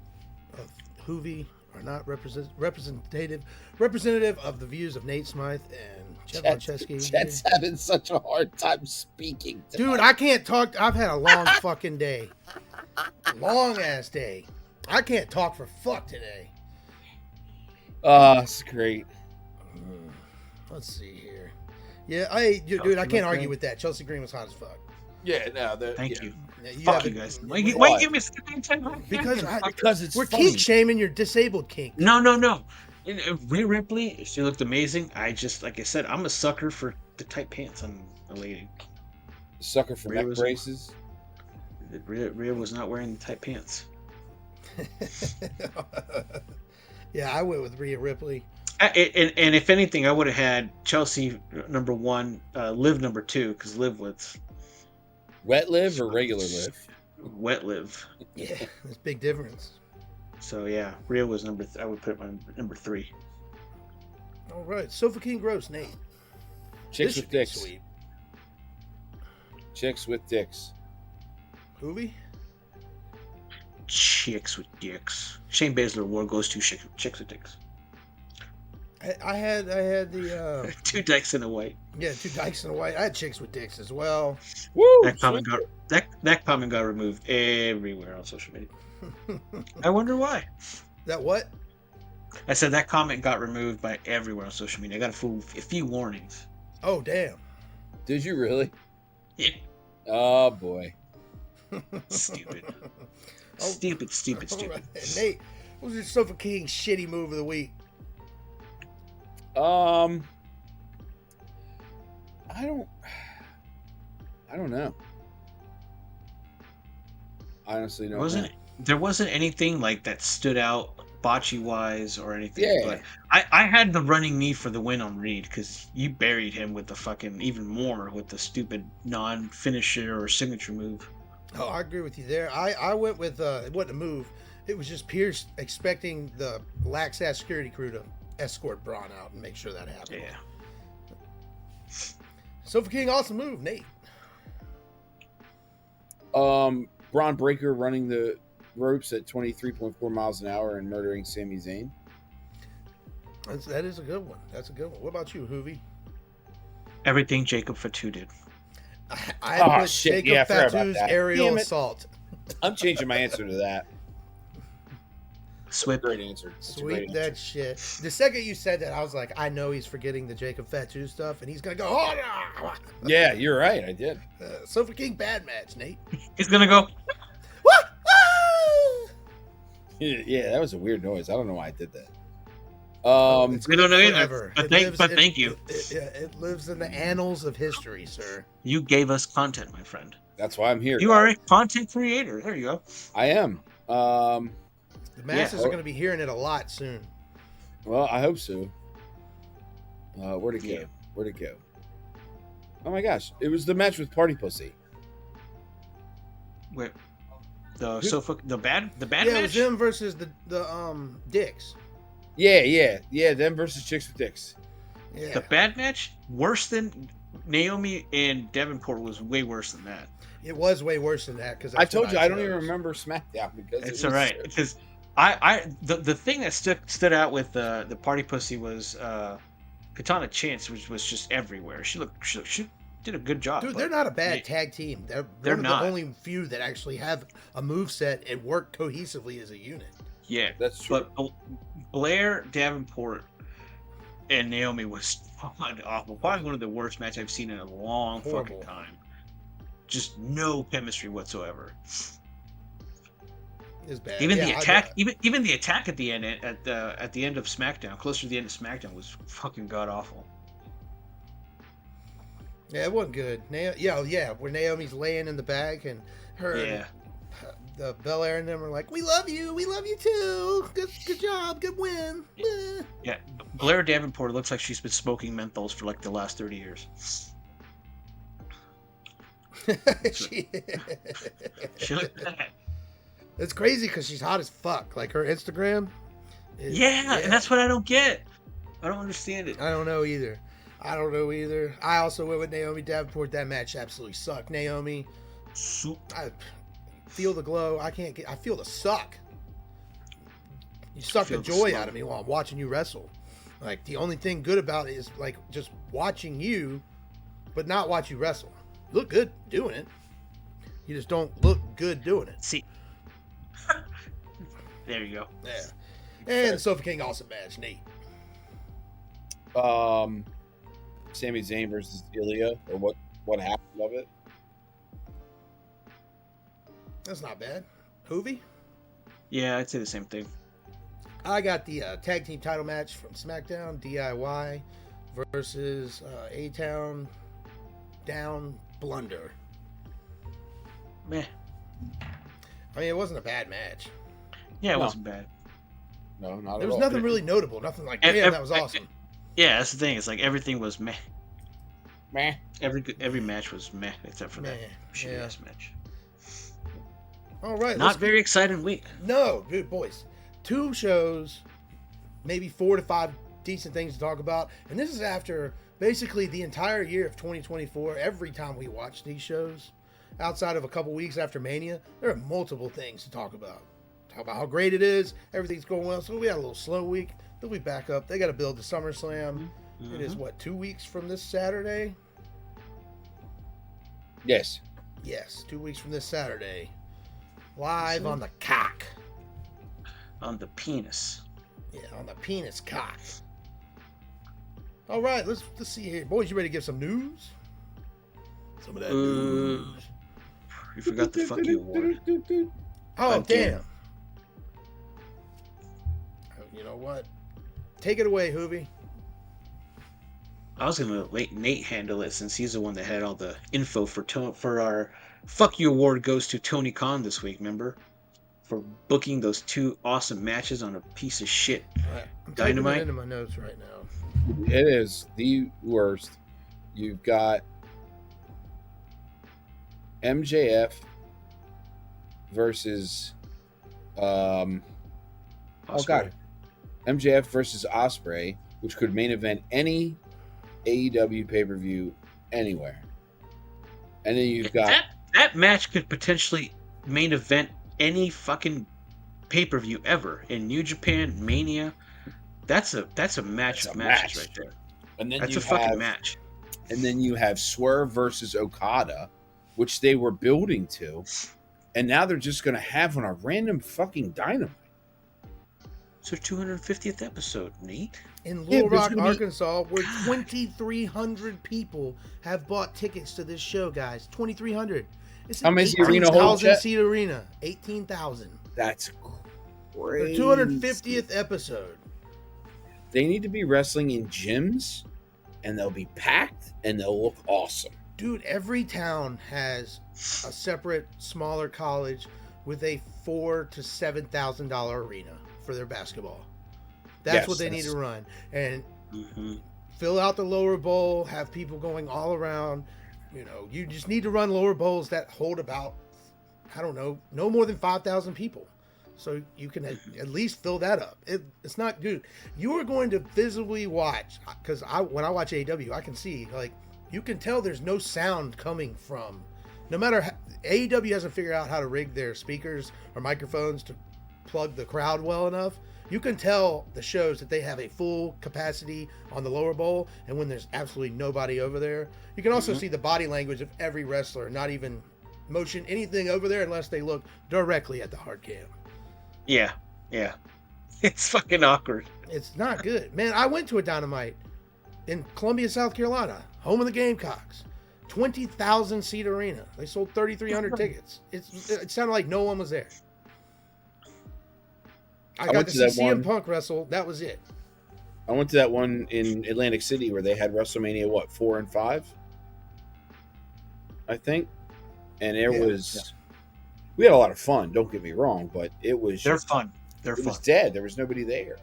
Hoovy are not representative of the views of Nate Smythe and Jeff Wachowski. Chet's having such a hard time speaking. Dude, I can't talk. I've had a long fucking day. Long ass day. I can't talk for fuck today. It's great. Let's see here. Yeah, dude, I can't argue with that. Chelsea Green was hot as fuck. Yeah, no, Thank you. Yeah, Fuck you haven't- guys. Why you give me a second time? because it's we're funny. kink shaming your disabled kink. No. Rhea Ripley, she looked amazing. Like I said, I'm a sucker for the tight pants on a lady. Sucker for Rhea neck was- braces. Rhea was not wearing the tight pants. Yeah, I went with Rhea Ripley. And if anything, I would have had Chelsea number 1, Liv number 2, because Liv was Wet live or regular live? wet Liv. Yeah, there's a big difference. So yeah, Rhea was I would put it my number 3. All right, Sofa King Gross, Nate. Chicks This with should be dicks. sweet. Chicks with dicks. Hoovy? Chicks with dicks. Shane Baszler award goes to chicks with dicks. I had the 2 dicks in a white. 2 dykes in a white. I had chicks with dicks as well. Woo! That comment got removed everywhere on social media. I wonder why. That what? I said that comment got removed by everywhere on social media. I got a few warnings. Oh damn. Did you really? Yeah. Oh boy. Stupid. Oh, Stupid. All right. Nate, what was your Sofa King shitty move of the week? I don't know. Honestly, no. There wasn't anything like that stood out bocce wise or anything. Yeah. But I had the running knee for the win on Reed because you buried him with the fucking even more with the stupid non-finisher or signature move. Oh, I agree with you there. I went with it wasn't a move. It was just Pierce expecting the lax ass security crew to escort Braun out and make sure that happened. Yeah. Sofa King, awesome move, Nate. Braun Breaker running the ropes at 23.4 miles an hour and murdering Sami Zayn. That is a good one. That's a good one. What about you, Hoovy? Everything Jacob Fatu did. I had put shit. Jacob Yeah, I forgot about Fatu's that. aerial Damn it. assault. I'm changing my answer to that. Swift. Great answer. That's a great Sweep that answer. shit. The second you said that, I was like, I know he's forgetting the Jacob Fatu stuff, and he's gonna go. Oh, no. Yeah, you're right. I did. Sofa King, bad match, Nate. He's gonna go. Woo! Yeah, that was a weird noise. I don't know why I did that. It's We don't know either. forever. But thank you. It lives in the annals of history, sir. You gave us content, my friend. That's why I'm here. You are a content creator. There you go. I am. The masses Yeah. are going to be hearing it a lot soon. Well, I hope so. Where'd it go? Yeah. Where'd it go? Oh my gosh! It was the match with Party Pussy. Wait, the bad Yeah, match. it was him versus the Dicks. Yeah. Them versus Chicks with Dicks. Yeah. The bad match, worse than Naomi and Davenport, was way worse than that. It was way worse than that because I told you I don't even remember SmackDown because It's all right because the thing that stood out with the Party Pussy was Katana Chance, which was just everywhere. She did a good job. Dude, but they're not a bad tag team. They're one of not. the only few that actually have a moveset and work cohesively as a unit. Yeah, That's true. But Blair, Davenport, and Naomi was awful. Probably one of the worst matches I've seen in a long Horrible. fucking time. Just no chemistry whatsoever. It's bad. Even Yeah, the attack, even the attack at the end at the end of SmackDown, closer to the end of SmackDown, was fucking god awful. Yeah, it wasn't good. Where Naomi's laying in the bag and her, Yeah. the Belair and them are like, "We love you too. Good job, good win." Yeah, Blair Davenport looks like she's been smoking menthols for like the last 30 years. She looked bad. It's crazy because she's hot as fuck. Like her Instagram. Yeah, and that's what I don't get. I don't understand it. I don't know either. I also went with Naomi Davenport. That match absolutely sucked. Naomi, I feel the glow. I feel the suck. You suck the joy out of me while I'm watching you wrestle. Like the only thing good about it is like just watching you, but not watch you wrestle. You look good doing it. You just don't look good doing it. See, there you go. Yeah. And the Sofa King awesome match, Nate. Sami Zayn versus Ilya, or what happened of it? That's not bad. Hoovy? Yeah, I'd say the same thing. I got the tag team title match from SmackDown, DIY versus A-Town Down Blunder. Meh. I mean, it wasn't a bad match. Yeah, it No. wasn't bad. No, not There at was all. nothing really notable. Nothing like, And- damn, that was awesome. Yeah, that's the thing. It's like everything was meh. Meh. Every match was meh except for that Meh, shitty yeah. ass match. All right. Not very exciting week. No, dude, boys. 2 shows, maybe 4 to 5 decent things to talk about. And this is after basically the entire year of 2024. Every time we watch these shows, outside of a couple weeks after Mania, there are multiple things to talk about. Talk about how great it is. Everything's going well. So we had a little slow week. They'll be back up. They got to build the SummerSlam. It is, 2 weeks from this Saturday? Yes. Yes, 2 weeks from this Saturday. Live on the cock. On the penis. Yeah, on the penis cock. All right, let's see here. Boys, you ready to give some news? Some of that news. You forgot the fuck you award. Oh, Again. damn. You know what? Take it away, Hoovy. I was gonna let Nate handle it since he's the one that had all the info for our fuck you award goes to Tony Khan this week. Remember, for booking those 2 awesome matches on a piece of shit. All right, I'm typing Dynamite? it into my notes right now. It is the worst. You've got MJF versus oh god, MJF versus Ospreay, which could main event any AEW pay-per-view anywhere. And then you've got that match could potentially main event any fucking pay-per-view ever in New Japan Mania. That's a match of matches right there. and then That's you a fucking have, match. And then you have Swerve versus Okada, which they were building to, and now they're just going to have on a random fucking Dynamite. It's their 250th episode, Nate. In Yeah, Little but it's Rock, gonna be- Arkansas, where 2,300 people have bought tickets to this show, guys. 2,300. It's How an many's the arena hold, 18,000 Chet? seat arena. 18,000. That's Their crazy. 250th episode. They need to be wrestling in gyms, and they'll be packed, and they'll look awesome. Dude, every town has a separate, smaller college with a $4,000 to $7,000 arena for their basketball. That's what they need to run. And fill out the lower bowl, have people going all around. You know, you just need to run lower bowls that hold about, I don't know, no more than 5,000 people. So you can at least fill that up. It's not, dude, you are going to visibly watch, because when I watch AEW, I can see, like, you can tell there's no sound coming from, no matter how, AEW hasn't figured out how to rig their speakers or microphones to plug the crowd well enough. You can tell the shows that they have a full capacity on the lower bowl, and when there's absolutely nobody over there. You can also see the body language of every wrestler, not even motion anything over there unless they look directly at the hard cam. Yeah. It's fucking awkward. It's not good. Man, I went to a Dynamite in Columbia, South Carolina, home of the Gamecocks. 20,000 seat arena. They sold 3,300 tickets. It sounded like no one was there. I got to see CM Punk wrestle. That was it. I went to that one in Atlantic City where they had WrestleMania, 4 and 5? I think. And we had a lot of fun, don't get me wrong, but they're fun. It was dead. There was nobody there.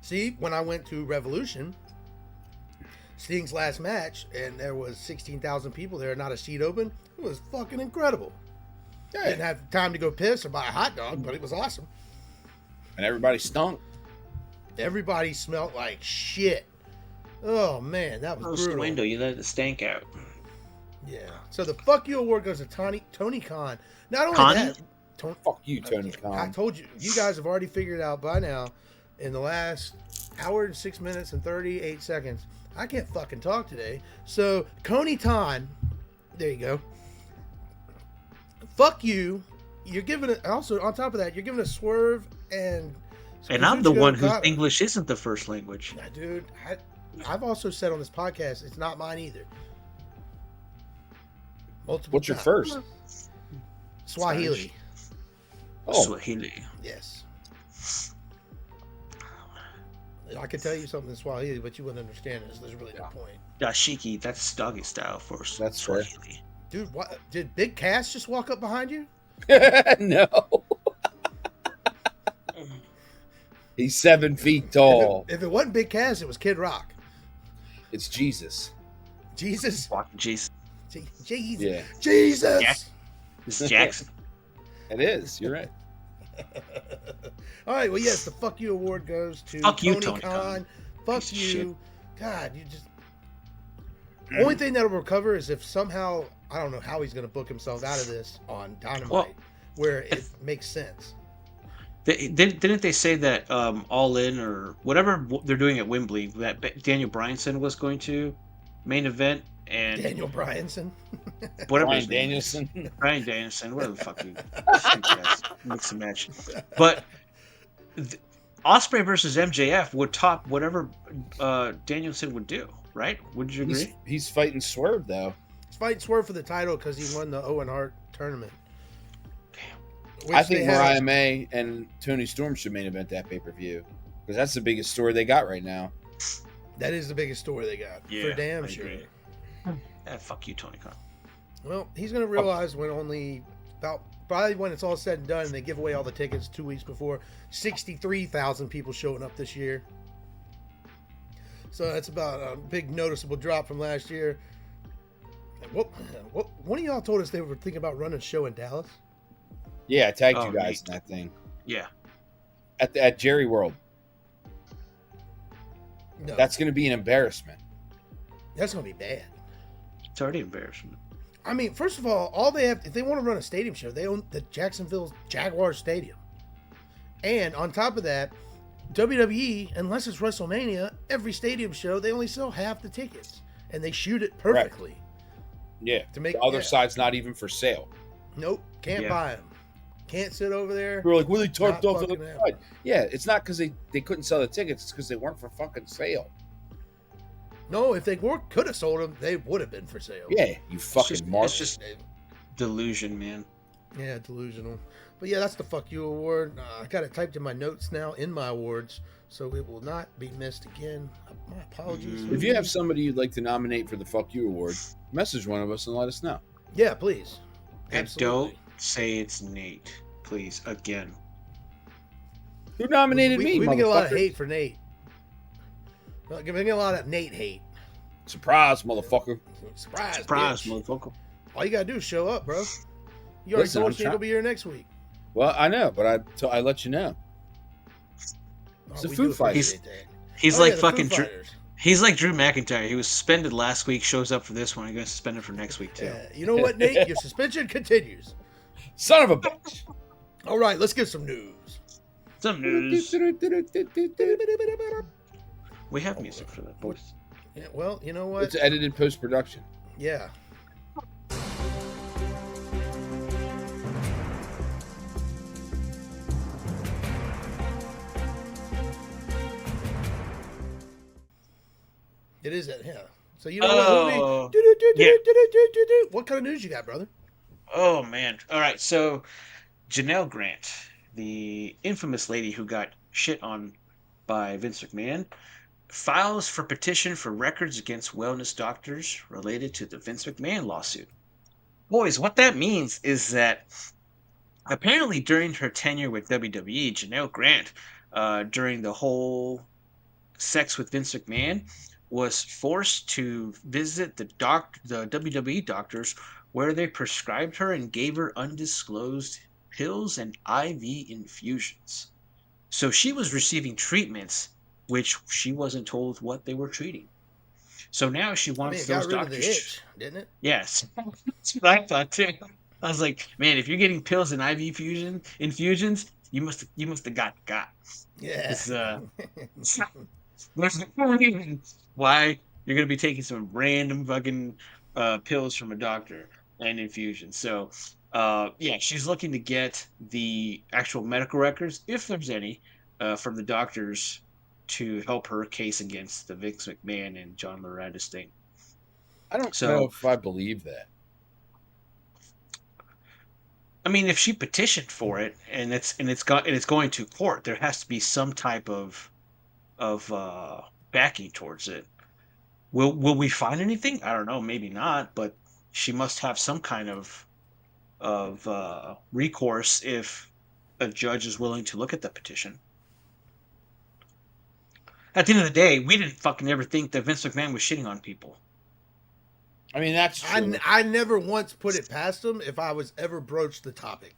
See, when I went to Revolution, Sting's last match, and there was 16,000 people there, not a seat open, it was fucking incredible. Yeah. I didn't have time to go piss or buy a hot dog, but it was awesome. And everybody stunk. Everybody smelled like shit. Oh, man, that was brutal. The window, you let the stank out. Yeah. So the Fuck You Award goes to Tony Khan. Not only that... Fuck you, Tony Khan. I told you. You guys have already figured it out by now. In the last hour and 6 minutes and 38 seconds, I can't fucking talk today. So, Tony Khan, there you go. Fuck you. You're giving it... Also, on top of that, you're giving a Swerve and... And I'm the one whose English isn't the first language. Yeah, dude, I've also said on this podcast, it's not mine either. What's your first? Swahili. Oh. Swahili. Yes. I could tell you something in Swahili, but you wouldn't understand it. So there's really no point. Dashiki, that's doggy style for that's Swahili. Fair. Dude, what? Did Big Cass just walk up behind you? No. He's 7 feet tall. If it wasn't Big Cass, it was Kid Rock. It's Jesus. Jesus? Walking Jesus. Jesus. Yeah. Jesus! This is Jackson. It is. You're right. All right. Well, yes, the Fuck You Award goes to Tony Khan. Fuck you. Shit. God, you just... Only thing that'll recover is if somehow... I don't know how he's going to book himself out of this on Dynamite, where it makes sense. Didn't they say that All In or whatever they're doing at Wembley, that Daniel Bryanson was going to main event? And Daniel Bryanson? Whatever Bryan Danielson? Bryan Danielson, whatever the fuck you mix and match. But Ospreay versus MJF would top whatever Danielson would do, right? Would you agree? He's fighting Swerve, though. He's fighting Swerve for the title because he won the Owen Hart tournament. I think Mariah May and Tony Storm should main event that pay-per-view because that's the biggest story they got right now. That is the biggest story they got, for damn sure. Yeah, fuck you, Tony Khan. Well, he's going to realize probably when it's all said and done and they give away all the tickets 2 weeks before, 63,000 people showing up this year. So that's about a big noticeable drop from last year. One of y'all told us they were thinking about running a show in Dallas. Yeah, I tagged you guys in that thing. Yeah. At Jerry World. No. That's going to be an embarrassment. That's going to be bad. It's already embarrassment. I mean, first of all they have, if they want to run a stadium show, they own the Jacksonville Jaguars Stadium. And on top of that, WWE, unless it's WrestleMania, every stadium show, they only sell half the tickets. And they shoot it perfectly. Right. Yeah. To make, the other side's not even for sale. Nope. Can't buy them. Can't sit over there. We're like, really tarped off on the side. Yeah, it's not because they couldn't sell the tickets. It's because they weren't for fucking sale. No, if they could have sold them, they would have been for sale. Yeah, you fucking mark. It's just delusion, man. Yeah, delusional. But yeah, that's the fuck you award. I got it typed in my notes now in my awards, so it will not be missed again. My apologies. If you have somebody you'd like to nominate for the Fuck You Award, message one of us and let us know. Yeah, please. And Absolutely. don't say it's Nate, please. Again. Who nominated me, We've been getting a lot of motherfucker? hate for Nate. We've been getting a lot of Nate hate. Surprise, motherfucker. Surprise, Surprise, bitch. motherfucker. All you gotta do is show up, bro. You already Listen, told I'm us you're gonna be here next week. Well, I know, but I let you know. It's a we food do fight. appreciate that. He's Oh, like yeah, the fucking Foo Drew. Fighters. He's like Drew McIntyre. He was suspended last week, shows up for this one. He's going to suspend him for next week, too. Yeah, you know what, Nate? Your suspension continues. Son of a bitch. All right, let's get some news. Some news. We have music for that, boys. Yeah, well, you know what? It's edited post-production. Yeah. It is it, yeah. So you know Oh, what movie? yeah. What kind of news you got, brother? Oh, man. All right, so Janelle Grant, the infamous lady who got shit on by Vince McMahon, files for petition for records against wellness doctors related to the Vince McMahon lawsuit. Boys, what that means is that apparently during her tenure with WWE, Janelle Grant, during the whole sex with Vince McMahon, was forced to visit the WWE doctors where they prescribed her and gave her undisclosed pills and IV infusions. So she was receiving treatments which she wasn't told what they were treating. So now she I mean, wants it got those rid of the doctors. itch, didn't it? Yes, that's what I thought too. I was like, man, if you're getting pills and IV infusions, you must have got. Yeah. It's, there's no reason why you're gonna be taking some random fucking pills from a doctor and infusion. So, yeah, she's looking to get the actual medical records, if there's any, from the doctors to help her case against the Vince McMahon and John Laurinaitis thing. I don't So- know if I believe that. I mean, if she petitioned for it and it's going to court, there has to be some type of backing towards it. Will we find anything? I don't know, maybe not, but she must have some kind of recourse if a judge is willing to look at the petition. At the end of the day, we didn't fucking ever think that Vince McMahon was shitting on people. I mean, that's true. I never once put it past him if I was ever broached the topic.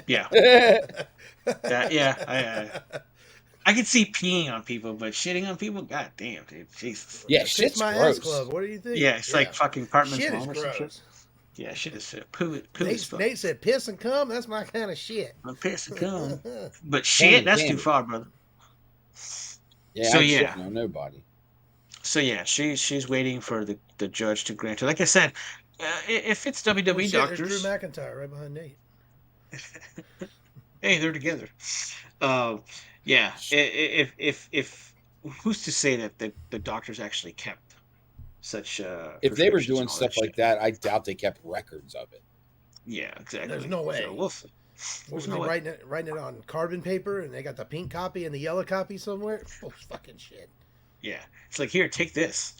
Yeah, I could see peeing on people, but shitting on people, god damn, dude, Jesus. Yeah, Kiss shit's my gross. ass club. What do you think? Yeah, it's like fucking Cartman's Shit mom is or some shit. gross. Yeah, shit is poo is fuck. Nate said piss and cum. That's my kind of shit. I'm pissed to come. But shit, that's too far, brother. Yeah, So, I'm yeah. shitting on nobody. So yeah, she's waiting for the judge to grant her. Like I said, if it's WWE Shit, doctors, there's Drew McIntyre right behind Nate. hey, they're together. Yeah. If who's to say that the doctors actually kept such If they were prescriptions doing and all stuff that like shit? that, I doubt they kept records of it. Yeah, exactly. There's no way. So we'll see. What was There's no he way. writing it on carbon paper, and they got the pink copy and the yellow copy somewhere? Oh, fucking shit. Yeah, it's like, here, take this.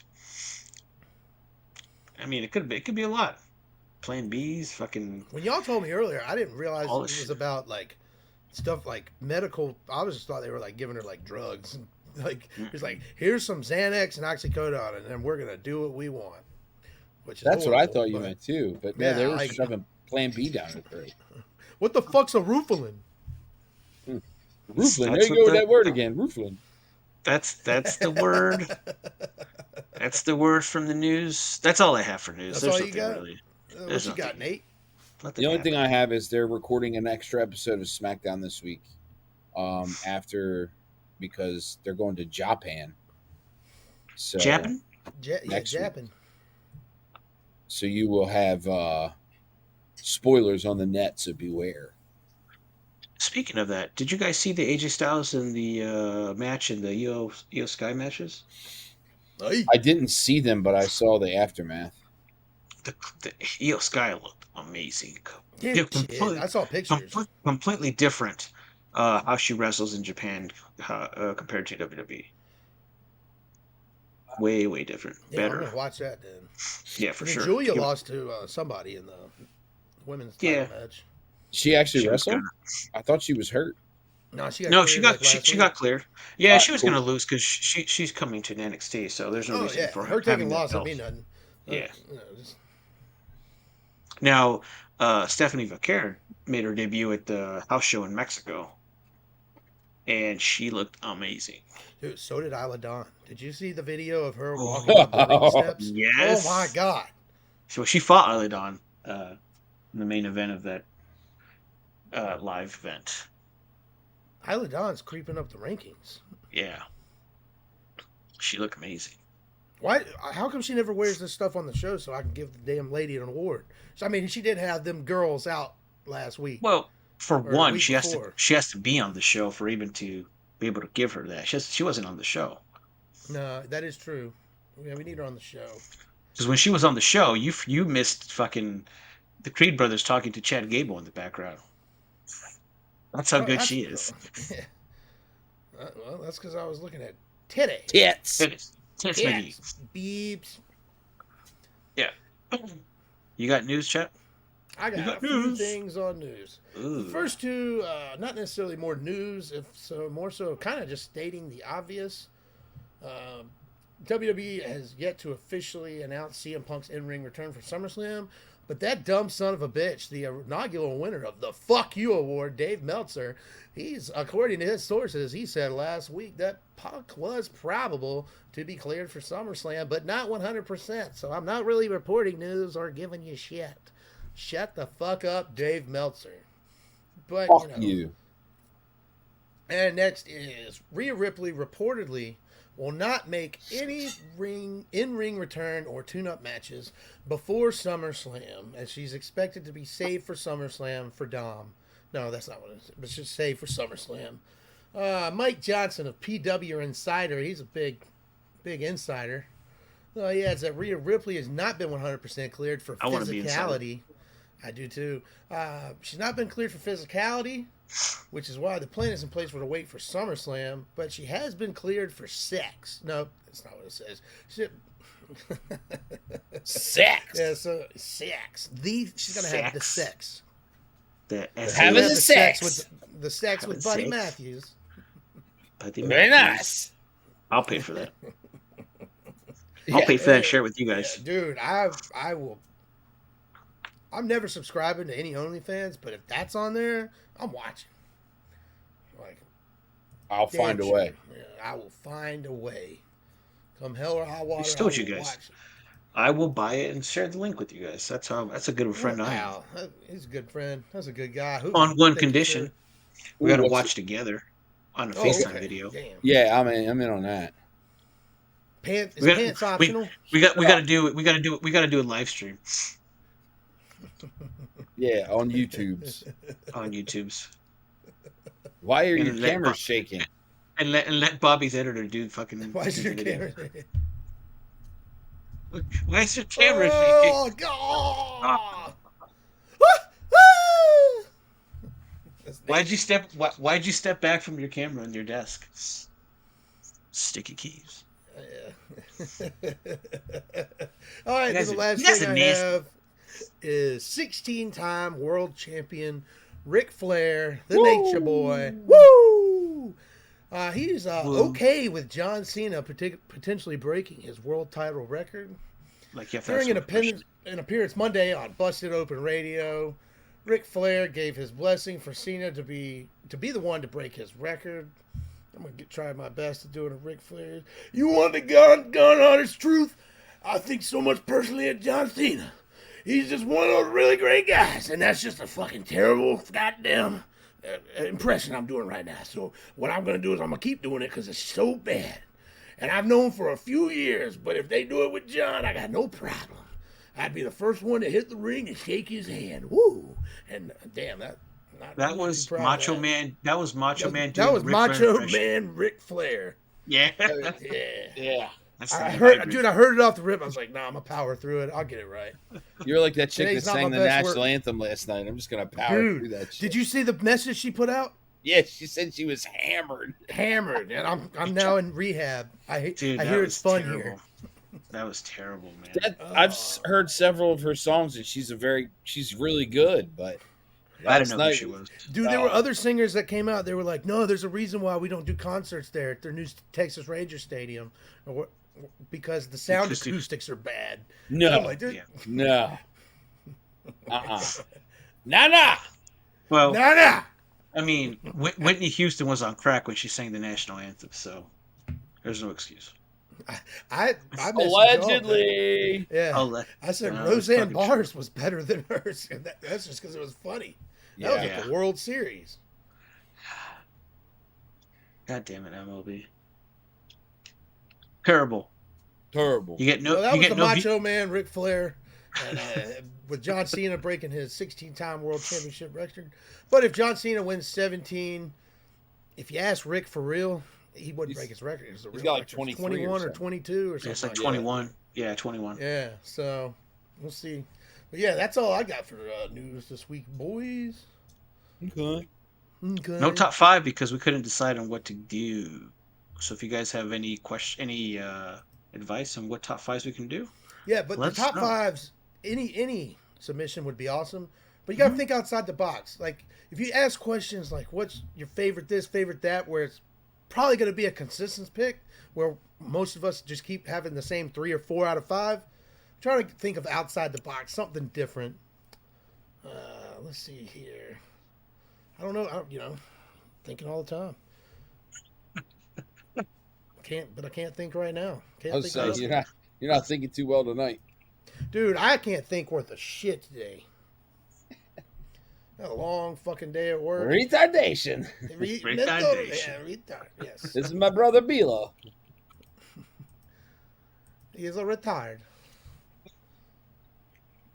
I mean, it could be a lot. Plan B's, fucking. When y'all told me earlier, I didn't realize it All was this shit. about like stuff like medical. I was just thought they were like giving her like drugs. Like it's like here's some Xanax and oxycodone, and then we're gonna do what we want. Which is That's what I horrible, thought you but- meant too. But Yeah, no, they were like- shoving Plan B down her throat. What the fuck's a Rufalin? Rooflin. There That's you what go with the- that word again. Rooflin. That's the word. That's the word from the news. That's all I have for news. That's There's all you nothing got? really. What There's you got, nothing. Nate? Nothing The only thing happened. I have is they're recording an extra episode of SmackDown this week. After because they're going to Japan. So Japan? Next week. Japan. So you will have spoilers on the net, so beware. Speaking of that, did you guys see the AJ Styles in the match in the Io Sky matches? Hey. I didn't see them, but I saw the aftermath. the Io Sky looked amazing. Yeah, Yeah, shit. I saw pictures. completely different how she wrestles in Japan compared to WWE. Way different. Yeah, I'm Better. gonna watch that then. Yeah, for And then sure. Julia lost to somebody in the women's title Yeah. match. She actually She was wrestled. gonna. I thought she was hurt. No, she got No, cleared like last she week. got cleared. Yeah, All she right, was cool. gonna lose because she's coming to NXT, so there's no Oh reason yeah, for her having taking that loss don't belt. mean nothing. Yeah. You know, just- Now, Stephanie Vaquer made her debut at the house show in Mexico, and she looked amazing. dude, so did Isla Dawn. Did you see the video of her Oh, walking up the ring steps? yes. Oh my god. So she fought Isla Dawn in the main event of that live event. Isla Dawn's creeping up the rankings. Yeah. She looked amazing. Why? How come she never wears this stuff on the show so I can give the damn lady an award? So, I mean, she did have them girls out last week. Well, for Or the one, week she before. has to be on the show for even to be able to give her that. She wasn't on the show. No, that is true. Yeah, we need her on the show. Because when she was on the show, you missed fucking the Creed brothers talking to Chad Gable in the background. That's how Well, good that's- she is. Yeah. Well, that's because I was looking at titty. Tits. Tits McGee. Tits. Beeps. You got news, Chet? I You got a got few news. things on news. Ooh. The first two, not necessarily more news, if so, more so kind of just stating the obvious. WWE has yet to officially announce CM Punk's in-ring return for SummerSlam, but that dumb son of a bitch, the inaugural winner of the Fuck You Award, Dave Meltzer, he's, according to his sources, he said last week that Punk was probable to be cleared for SummerSlam, but not 100%. So I'm not really reporting news or giving you shit. Shut the fuck up, Dave Meltzer. But, Fuck you. And next is Rhea Ripley reportedly will not make any in-ring return or tune-up matches before SummerSlam, as she's expected to be saved for SummerSlam for Dom. No, that's not what it is, but she's saved for SummerSlam. Mike Johnson of PW Insider, he's a big insider. He adds that Rhea Ripley has not been 100% cleared for I wanna be insider. physicality. I do too. She's not been cleared for physicality, which is why the plan is in place for her to wait for SummerSlam, but she has been cleared for sex. No, that's not what it says. Sex. Yeah, so sex. She's gonna have the sex. The Having Have the sex. with the sex with Having Buddy sex. Matthews. Very nice. I'll pay for that. Yeah. I'll pay for that shirt with you guys. Dude, I will. I'm never subscribing to any OnlyFans, but if that's on there, I'm watching. Like, I'll damn find a sure. way. Yeah, I will find a way. Come hell or high water. Just told I you will guys. watch it. I will buy it and share the link with you guys. That's a good friend I am. Wow, he's a good friend. That's a good guy. Who, On one thank you, condition, sir. we got to What's watch together on a Oh, FaceTime okay. video. Damn. Yeah, I'm in on that. Is We got- pants optional? We got to do a live stream Yeah, on YouTube's. on YouTube's Why are And your let cameras Bob- shaking? and let Bobby's editor do fucking. Why is your video. camera? Why is your camera shaking? Oh God! Why'd you step back from your camera on your desk? Sticky keys. Yeah. All right, You guys then the are- last you guys thing are I nasty. have is 16-time world champion Ric Flair, the Woo! Nature Boy. Woo! He's Woo. okay with John Cena potentially breaking his world title record. Like you have to During ask some an appearance Monday on Busted Open Radio, Ric Flair gave his blessing for Cena to be the one to break his record. I'm gonna try my best to do it a Ric Flair. You want the gun honest truth? I think so much personally of John Cena. He's just one of those really great guys, and that's just a fucking terrible goddamn impression I'm doing right now. So what I'm gonna do is I'm gonna keep doing it because it's so bad. And I've known for a few years, but if they do it with John, I got no problem. I'd be the first one to hit the ring and shake his hand. Woo! And damn, That I'm not was too proud of Macho that. Man. That was Macho Man. That doing was Ric Flair Macho impression. Man Ric Flair. Yeah. Yeah. Yeah. I heard it off the rip. I was like, nah, I'm gonna power through it. I'll get it right. You're like that chick that Today's not sang my the best national work. anthem last night. I'm just gonna power through Dude, that shit. did you see the message she put out? Yeah, she said she was hammered. Hammered, and I'm now in rehab. I Dude, hear that it's was fun terrible. here. That was terrible, man. I've heard several of her songs, and she's really good. But I didn't last know who night- she was. Dude, there were other singers that came out. They were like, no, there's a reason why we don't do concerts there at their new Texas Ranger Stadium, because the sound Acoustic. acoustics are bad. No, I'm like, dude, Yeah. no, nah. Well, nah. I mean, Whitney Houston was on crack when she sang the national anthem, so there's no excuse. I messaged y'all, Allegedly. yeah. Oh, I said no, Roseanne fucking Barrs was better than hers. And that's just because it was funny. That was Yeah. like the World Series. God damn it, MLB. Terrible. Terrible. You get No, no. that You was get the no. Macho Man, Ric Flair, and, with John Cena breaking his 16-time World Championship record. But if John Cena wins 17, if you ask Rick for real, he wouldn't break his record. It's a real got like record. 23 or 21 or something. 22 or Yeah, something. it's like like that. 21. Yeah, 21. Yeah, so we'll see. But yeah, that's all I got for news this week, boys. Okay. Okay. No top 5 because we couldn't decide on what to do. So if you guys have any advice on what top 5s we can do, Yeah, but Let's the top know. 5s, any submission would be awesome. But you got to think outside the box. Like, if you ask questions like, what's your favorite this, favorite that, where it's probably going to be a consistent pick, where most of us just keep having the same 3 or 4 out of 5, try to think of outside the box, something different. Let's see here. I don't know. Thinking all the time. I can't think right now. I was saying you're not thinking too well tonight. Dude, I can't think worth a shit today. A long fucking day at work. Retardation. Retardation. Yes. This is my brother Bilo. He is a retired.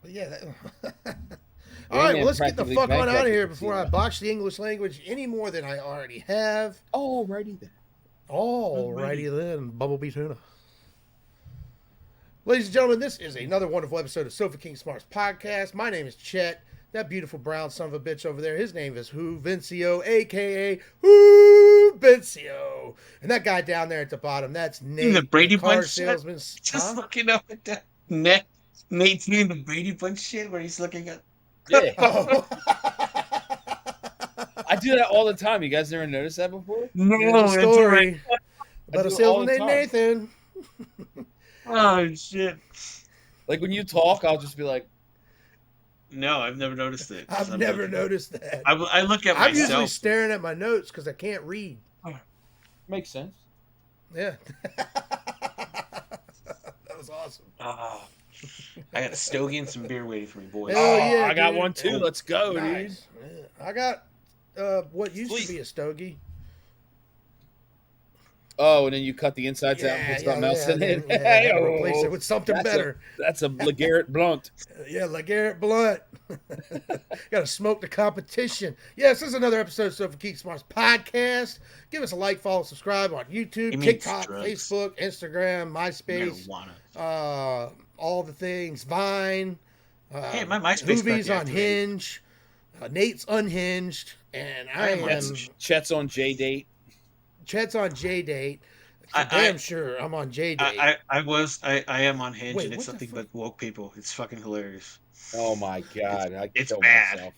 But yeah. All right, well, let's get the practically fuck on out of bankrupted here the before I botch the English language any more than I already have. Alrighty then. Alrighty then, Bumblebee Tuna. Ladies and gentlemen, this is another wonderful episode of Sofa King Smarts Podcast. My name is Chet. That beautiful brown son of a bitch over there, his name is Who Vincio, a.k.a. Who Vincio. And that guy down there at the bottom, that's Nate, the Brady car Bunch salesman. just looking up at that Nate's doing the Brady Bunch shit where he's looking at. Yeah. Oh. I do that all the time. You guys never noticed that before? No, There's a that's story right. about a do it all salesman the named time. Nathan. Oh shit! Like when you talk, I'll just be like, No, I've never noticed it. I've never noticed that. I look at I'm usually myself. staring at my notes because I can't read. makes sense. Yeah. That was awesome. Ah, I got a stogie and some beer waiting for me, boys. Hell yeah, I got dude. one too. Let's go, dude. Nice. Yeah. I got what used Sweet. to be a stogie. Oh, and then you cut the insides out and put something else in it. Yeah, I had to replace it with something That's better. That's a LeGarrette Blunt. Yeah, LeGarrette Blunt. Got to smoke the competition. Yes, this is another episode of Sofa Geek Smarts Podcast. Give us a like, follow, subscribe on YouTube, He means TikTok, drugs. Facebook, Instagram, MySpace, Marijuana. all the things, Vine. Hey, my MySpace Movies got on deactivated. Hinge. Nate's unhinged, and I am am. Chet's on J date. Chet's on J Date. I- Damn sure I'm on J Date. I am on Hinge Wait, and it's what the nothing but woke people. It's fucking hilarious. Oh my god, I It's kill bad. myself.